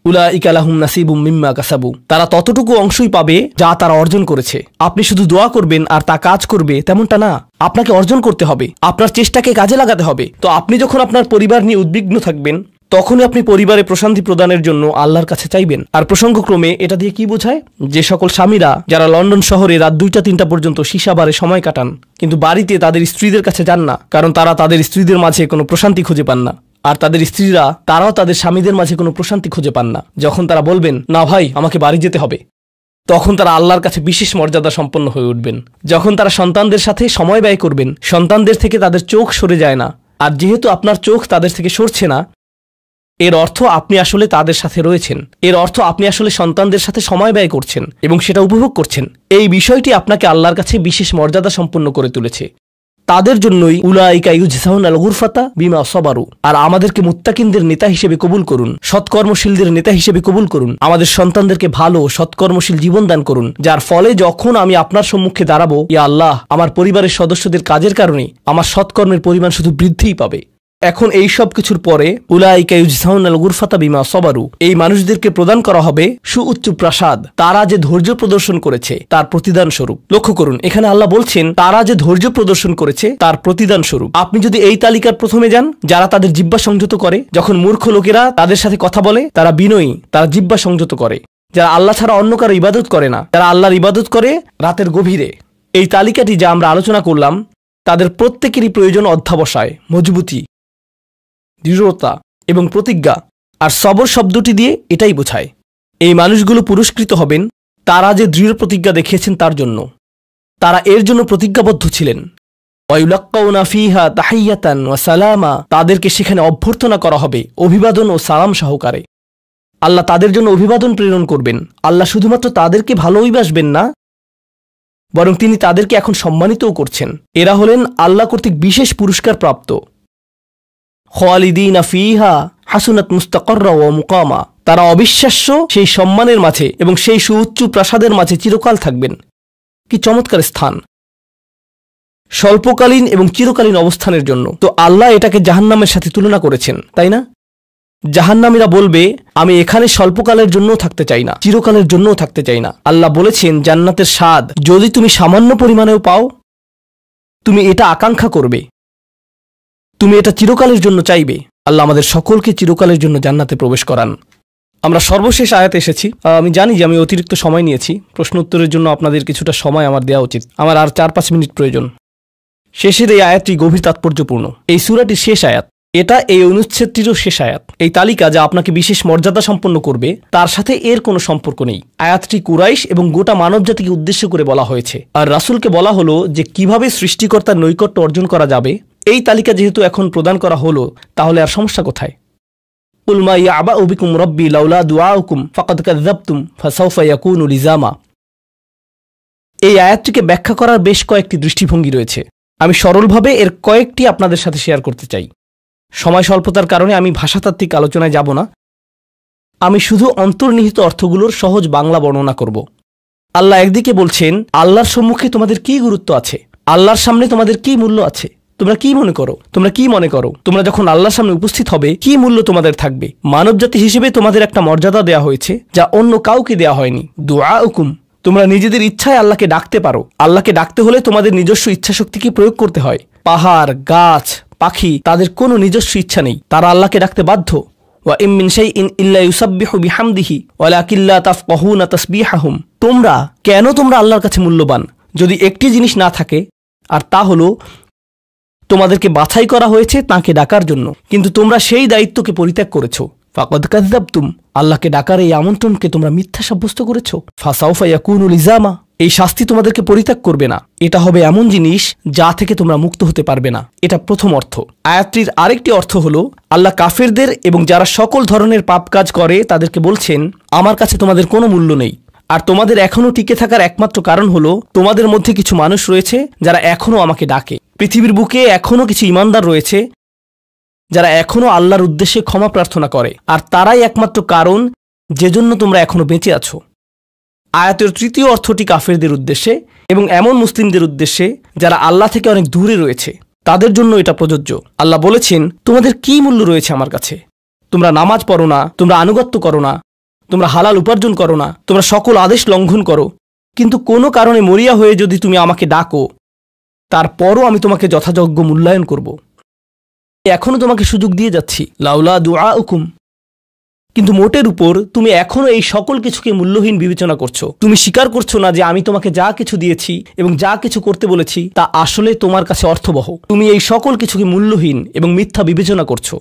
উলাইকা লাহুম নাসিবুম মিম্মা কাসাবু। তারা ততটুকু অংশই পাবে যা তারা অর্জন করেছে। আপনি শুধু দোয়া করবেন আর তা কাজ করবে তেমনটা না। আপনাকে অর্জন করতে হবে, আপনার চেষ্টাকে কাজে লাগাতে হবে। তো আপনি যখন আপনার পরিবার নিয়ে উদ্বিগ্ন থাকবেন, তখনই আপনি পরিবারে প্রশান্তি প্রদানের জন্য আল্লাহর কাছে চাইবেন। আর প্রসঙ্গক্রমে এটা দিয়ে কি বোঝায়? যে সকল স্বামীরা যারা লন্ডন শহরে রাত 2টা-3টা পর্যন্ত সীসা বারে সময় কাটান, কিন্তু বাড়িতে তাদের স্ত্রীদের কাছে যান না, কারণ তারা তাদের স্ত্রীদের মাঝে কোনো প্রশান্তি খুঁজে পান না। আর তাদের স্ত্রীরা তারাও তাদের স্বামীদের মাঝে কোনো প্রশান্তি খুঁজে পান না। যখন তারা বলবেন, না ভাই আমাকে বাড়ি যেতে হবে, তখন তারা আল্লাহর কাছে বিশেষ মর্যাদা সম্পন্ন হয়ে উঠবেন। যখন তারা সন্তানদের সাথে সময় ব্যয় করবেন, সন্তানদের থেকে তাদের চোখ সরে যায় না। আর যেহেতু আপনার চোখ তাদের থেকে সরছে না, এর অর্থ আপনি আসলে তাদের সাথে রয়েছেন। এর অর্থ আপনি আসলে সন্তানদের সাথে সময় ব্যয় করছেন এবং সেটা উপভোগ করছেন। এই বিষয়টি আপনাকে আল্লাহর কাছে বিশেষ মর্যাদা সম্পন্ন করে তুলেছে। তাদের জন্যই উলাইকা ইউজজাউনাল গুরফাতা বিমা সাবারু। আর আমাদেরকে মুত্তাকিনদের নেতা হিসেবে কবুল করুন, সৎকর্মশীলদের নেতা হিসেবে কবুল করুন। আমাদের সন্তানদেরকে ভালো সৎকর্মশীল জীবন দান করুন, যার ফলে যখন আমি আপনার সম্মুখে দাঁড়াবো, ইয়া আল্লাহ, আমার পরিবারের সদস্যদের কাজের কারণে আমার সৎকর্মের পরিমাণ শুধু বৃদ্ধিই পাবে। এখন এই সব কিছুর পরে উলাইকা ইউজজাউনাল গুরফাতা বিমা সাবারু, এই মানুষদেরকে প্রদান করা হবে সুউচ্চ প্রাসাদ, তারা যে ধৈর্য প্রদর্শন করেছে তার প্রতিদান স্বরূপ। লক্ষ্য করুন, এখানে আল্লাহ বলছেন তারা যে ধৈর্য প্রদর্শন করেছে তার প্রতিদান স্বরূপ। আপনি যদি এই তালিকার প্রথমে যান, যারা তাদের জিহ্বা সংযত করে, যখন মূর্খ লোকেরা তাদের সাথে কথা বলে তারা বিনয়ী, তারা জিহ্বা সংযত করে, যারা আল্লাহ ছাড়া অন্য কারো ইবাদত করে না, যারা আল্লাহর ইবাদত করে রাতের গভীরে, এই তালিকাটি যা আমরা আলোচনা করলাম তাদের প্রত্যেকেরই প্রয়োজন অধ্যাবসায়, মজবুতি, দৃঢ়তা এবং প্রতিজ্ঞা। আর সবর শব্দটি দিয়ে এটাই বোঝায়। এই মানুষগুলো পুরস্কৃত হবেন তারা যে দৃঢ় প্রতিজ্ঞা দেখিয়েছেন তার জন্য। তারা এর জন্য প্রতিজ্ঞাবদ্ধ ছিলেন। ওয়ায়ুলাক্কাউনা ফিহা তাহিয়াতান ওয়া সালামা, তাদেরকে সেখানে অভ্যর্থনা করা হবে অভিবাদন ও সালাম সহকারে। আল্লাহ তাদের জন্য অভিবাদন প্রেরণ করবেন। আল্লাহ শুধুমাত্র তাদেরকে ভালোবাসবেন না, বরং তিনি তাদেরকে এখন সম্মানিতও করছেন। এরা হলেন আল্লাহ কর্তৃক বিশেষ পুরস্কার প্রাপ্ত। খালিদিনা ফিহা হাসুনাত মুস্তাকাররা ওয়া মুকামা, তারা অবিশ্বাস্য সেই সম্মানের মাঝে এবং সেই সুউচ্চ প্রাসাদের মাঝে চিরকাল থাকবেন। কি চমৎকার স্থান! স্বল্পকালীন এবং চিরকালীন অবস্থানের জন্য। তো আল্লাহ এটাকে জাহান্নামের সাথে তুলনা করেছেন, তাই না? জাহান্নামীরা বলবে, আমি এখানে স্বল্পকালের জন্যও থাকতে চাই না, চিরকালের জন্যও থাকতে চাই না। আল্লাহ বলেছেন, জান্নাতের স্বাদ যদি তুমি সামান্য পরিমাণেও পাও, তুমি এটা আকাঙ্ক্ষা করবে, তুমি এটা চিরকালের জন্য চাইবে। আল্লাহ আমাদের সকলকে চিরকালের জন্য জান্নাতে প্রবেশ করান। আমরা সর্বশেষ আয়াতে এসেছি। আমি জানি যে আমি অতিরিক্ত সময় নিয়েছি, প্রশ্ন উত্তরের জন্য আপনাদের কিছুটা সময় আমার দেওয়া উচিত। আমার আর 4-5 মিনিট প্রয়োজন। শেষের এই আয়াতটি গভীর তাৎপর্যপূর্ণ। এই সূরাটির শেষ আয়াত, এটা এই অনুচ্ছেদটিরও শেষ আয়াত। এই তালিকা যা আপনাকে বিশেষ মর্যাদা সম্পন্ন করবে তার সাথে এর কোনো সম্পর্ক নেই। আয়াতটি কুরাইশ এবং গোটা মানবজাতিকে উদ্দেশ্য করে বলা হয়েছে। আর রাসূলকে বলা হলো যে কিভাবে সৃষ্টিকর্তার নৈকট্য অর্জন করা যাবে। এই তালিকা যেহেতু এখন প্রদান করা হলো, তাহলে আর সমস্যা কোথায়? কুল মা ইয়াবাউ বিকুম রাব্বি লাউলা দুআউকুম ফাকাদ কাযাবতুম ফাসাউফা ইয়াকুনু লিজামা। এই আয়াতটিকে ব্যাখ্যা করার বেশ কয়েকটি দৃষ্টিভঙ্গি রয়েছে। আমি সরলভাবে এর কয়েকটি আপনাদের সাথে শেয়ার করতে চাই। সময় স্বল্পতার কারণে আমি ভাষাতাত্ত্বিক আলোচনায় যাব না। আমি শুধু অন্তর্নিহিত অর্থগুলোর সহজ বাংলা বর্ণনা করব। আল্লাহ একদিকে বলছেন, আল্লাহর সম্মুখে তোমাদের কি গুরুত্ব আছে, আল্লাহর সামনে তোমাদের কি মূল্য আছে, তোমরা কি মনে করো, তোমরা যখন আল্লাহর সামনে উপস্থিত হবে কি মূল্য তোমাদের থাকবে। মানবজাতি হিসেবে তোমাদের একটা মর্যাদা দেয়া হয়েছে যা অন্য কাউকে দেয়া হয়নি। দুআউকুম, তোমরা নিজেদের ইচ্ছায় আল্লাহকে ডাকতে পারো। আল্লাহকে ডাকতে হলে তোমাদের নিজস্ব ইচ্ছাশক্তিকে প্রয়োগ করতে হয়। পাহাড়, গাছ, পাখি, তাদের কোনো নিজস্ব ইচ্ছা নেই, তারা আল্লাহকে ডাকতে বাধ্য। ওয়া ইম মিন শাইইন ইল্লা ইউসাব্বিহু বিহামদিহি ওয়ালাকিন লা তাফকাহুনা তাসবিহাহুম। তোমরা আল্লাহর কাছে মূল্যবান যদি একটি জিনিস না থাকে, আর তা হলো তোমাদেরকে বাছাই করা হয়েছে তাঁকে ডাকার জন্য, কিন্তু তোমরা সেই দায়িত্বকে পরিত্যাগ করেছো। ফাকাদ কাযাবতুম, আল্লাহকে ডাকার এই আমন্ত্রণকে তোমরা মিথ্যা সাব্যস্ত করেছো। ফাসাউফা ইয়াকুনু লিজামা, এই শাস্তি তোমাদেরকে পরিত্যাগ করবে না। এটা হবে এমন জিনিস যা থেকে তোমরা মুক্ত হতে পারবে না। এটা প্রথম অর্থ। আয়াতটির আরেকটি অর্থ হলো, আল্লাহ কাফেরদের এবং যারা সকল ধরনের পাপ কাজ করে তাদেরকে বলছেন, আমার কাছে তোমাদের কোনো মূল্য নেই। আর তোমাদের এখনও টিকে থাকার একমাত্র কারণ হলো তোমাদের মধ্যে কিছু মানুষ রয়েছে যারা এখনও আমাকে ডাকে। পৃথিবীর বুকে এখনও কিছু ঈমানদার রয়েছে যারা এখনও আল্লাহর উদ্দেশ্যে ক্ষমা প্রার্থনা করে, আর তারাই একমাত্র কারণ যে জন্য তোমরা এখনও বেঁচে আছো। আয়াতের তৃতীয় অর্থটি কাফেরদের উদ্দেশ্যে এবং এমন মুসলিমদের উদ্দেশ্যে যারা আল্লাহ থেকে অনেক দূরে রয়েছে, তাদের জন্য এটা প্রযোজ্য। আল্লাহ বলেছেন, তোমাদের কি মূল্য রয়েছে আমার কাছে? তোমরা নামাজ পড়ো না, তোমরা আনুগত্য করো না, তোমরা হালাল উপার্জন করো না, তোমরা সকল আদেশ লঙ্ঘন করো, কিন্তু কোনো কারণে মরিয়া হয়ে যদি তুমি আমাকে ডাকো, তারপরও আমি তোমাকে যথাযোগ্য মূল্যায়ন করব। এখনও তোমাকে সুযোগ দিয়ে যাচ্ছি, লাউলা দুআউকুম, কিন্তু মোটের উপর তুমি এখনও এই সকল কিছুকে মূল্যহীন বিবেচনা করছো। তুমি স্বীকার করছো না যে আমি তোমাকে যা কিছু দিয়েছি এবং যা কিছু করতে বলেছি তা আসলে তোমার কাছে অর্থবহ। তুমি এই সকল কিছুকে মূল্যহীন এবং মিথ্যা বিবেচনা করছো।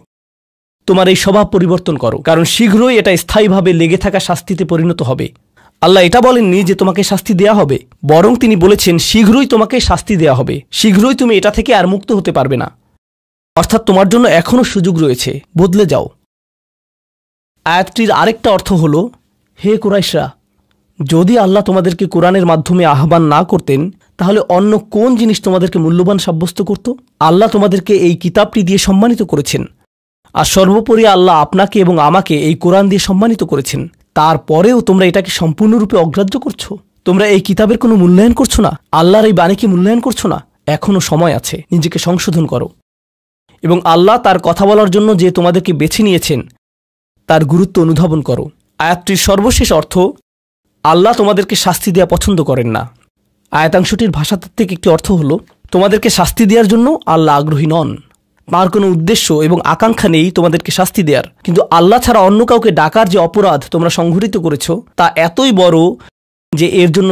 তোমার এই স্বভাব পরিবর্তন করো, কারণ শীঘ্রই এটা স্থায়ীভাবে লেগে থাকা শাস্তিতে পরিণত হবে। আল্লাহ এটা বলেননি যে তোমাকে শাস্তি দেয়া হবে, বরং তিনি বলেছেন শীঘ্রই তোমাকে শাস্তি দেয়া হবে, শীঘ্রই তুমি এটা থেকে আর মুক্ত হতে পারবে না। অর্থাৎ তোমার জন্য এখনও সুযোগ রয়েছে, বদলে যাও। আয়াতটির আরেকটা অর্থ হলো, হে কুরাইশরা, যদি আল্লাহ তোমাদেরকে কোরআনের মাধ্যমে আহ্বান না করতেন তাহলে অন্য কোন জিনিস তোমাদেরকে মূল্যবান সাব্যস্ত করত? আল্লাহ তোমাদেরকে এই কিতাবটি দিয়ে সম্মানিত করেছেন, আর সর্বোপরি আল্লাহ আপনাকে এবং আমাকে এই কোরআন দিয়ে সম্মানিত করেছেন। তারপরেও তোমরা এটাকে সম্পূর্ণরূপে অগ্রাহ্য করছো। তোমরা এই কিতাবের কোনো মূল্যায়ন করছো না, আল্লাহর এই বাণীকে মূল্যায়ন করছো না। এখনও সময় আছে, নিজেকে সংশোধন করো এবং আল্লাহ তার কথা বলার জন্য যে তোমাদেরকে বেছে নিয়েছেন তার গুরুত্ব অনুধাবন করো। আয়াতটির সর্বশেষ অর্থ, আল্লাহ তোমাদেরকে শাস্তি দেওয়া পছন্দ করেন না। আয়াতাংশটির ভাষাতাত্ত্বিক একটি অর্থ হল, তোমাদেরকে শাস্তি দেওয়ার জন্য আল্লাহ আগ্রহী নন। তার কোনো উদ্দেশ্য এবং আকাঙ্ক্ষা নেই তোমাদেরকে শাস্তি দেওয়ার, কিন্তু আল্লাহ ছাড়া অন্য কাউকে ডাকার যে অপরাধ তোমরা সংঘটিত করেছ তা এতই বড় যে এর জন্য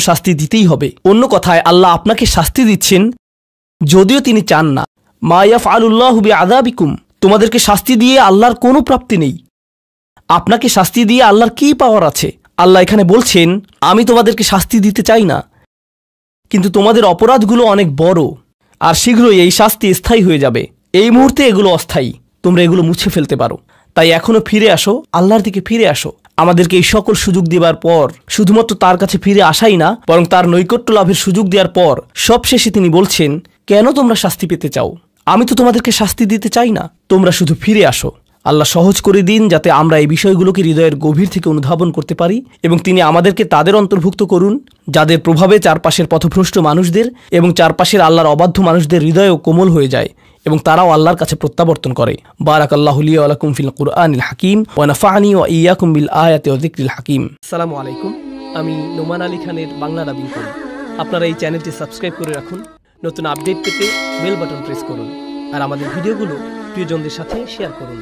শাস্তি দিতেই হবে। অন্য কথায় আল্লাহ আপনাকে শাস্তি দিচ্ছেন যদিও তিনি চান না। মা ইয়াফআলুল্লাহু বিআযাবিকুম, তোমাদেরকে শাস্তি দিয়ে আল্লাহর কোনো প্রাপ্তি নেই। আপনাকে শাস্তি দিয়ে আল্লাহর কী পাওয়ার আছে? আল্লাহ এখানে বলছেন, আমি তোমাদেরকে শাস্তি দিতে চাই না, কিন্তু তোমাদের অপরাধগুলো অনেক বড়, আর শীঘ্রই এই শাস্তি স্থায়ী হয়ে যাবে। এই মুহূর্তে এগুলো অস্থায়ী, তোমরা এগুলো মুছে ফেলতে পারো। তাই এখনো ফিরে আসো, আল্লাহর দিকে ফিরে আসো। আমাদেরকে এই সকল সুযোগ দেবার পর শুধুমাত্র তার কাছে ফিরে আসাই না, বরং তার নৈকট্য লাভের সুযোগ দেওয়ার পর সবশেষে তিনি বলছেন, কেন তোমরা শাস্তি পেতে চাও? আমি তো তোমাদেরকে শাস্তি দিতে চাই না, তোমরা শুধু ফিরে আসো। আল্লাহ সহজ করে দিন যাতে আমরা এই বিষয়গুলোকে হৃদয়ের গভীর থেকে অনুধাবন করতে পারি, এবং তিনি আমাদেরকে তাদের অন্তর্ভুক্ত করুন যাদের প্রভাবে চারপাশের পথভ্রষ্ট মানুষদের এবং চারপাশের আল্লাহর অবাধ্য মানুষদের হৃদয়ও কোমল হয়ে যায় এবং তারাও আল্লাহর কাছে প্রত্যাবর্তন করে। বারাকাল্লাহু লি ওয়া লাকুম ফিল কুরআনিল হাকিম ওয়া নাফা'নি ওয়া ইয়্যাকুম বিল আয়াতি ওয়া যিকরিল হাকিম। আসসালামু আলাইকুম, আমি নোমান আলী খানের বাংলা ডাবিং করি। আপনারা এই চ্যানেলটি সাবস্ক্রাইব করে রাখুন, নতুন আপডেট পেতে বেল বাটন প্রেস করুন, আর আমাদের ভিডিওগুলো প্রিয়জনদের সাথে শেয়ার করুন।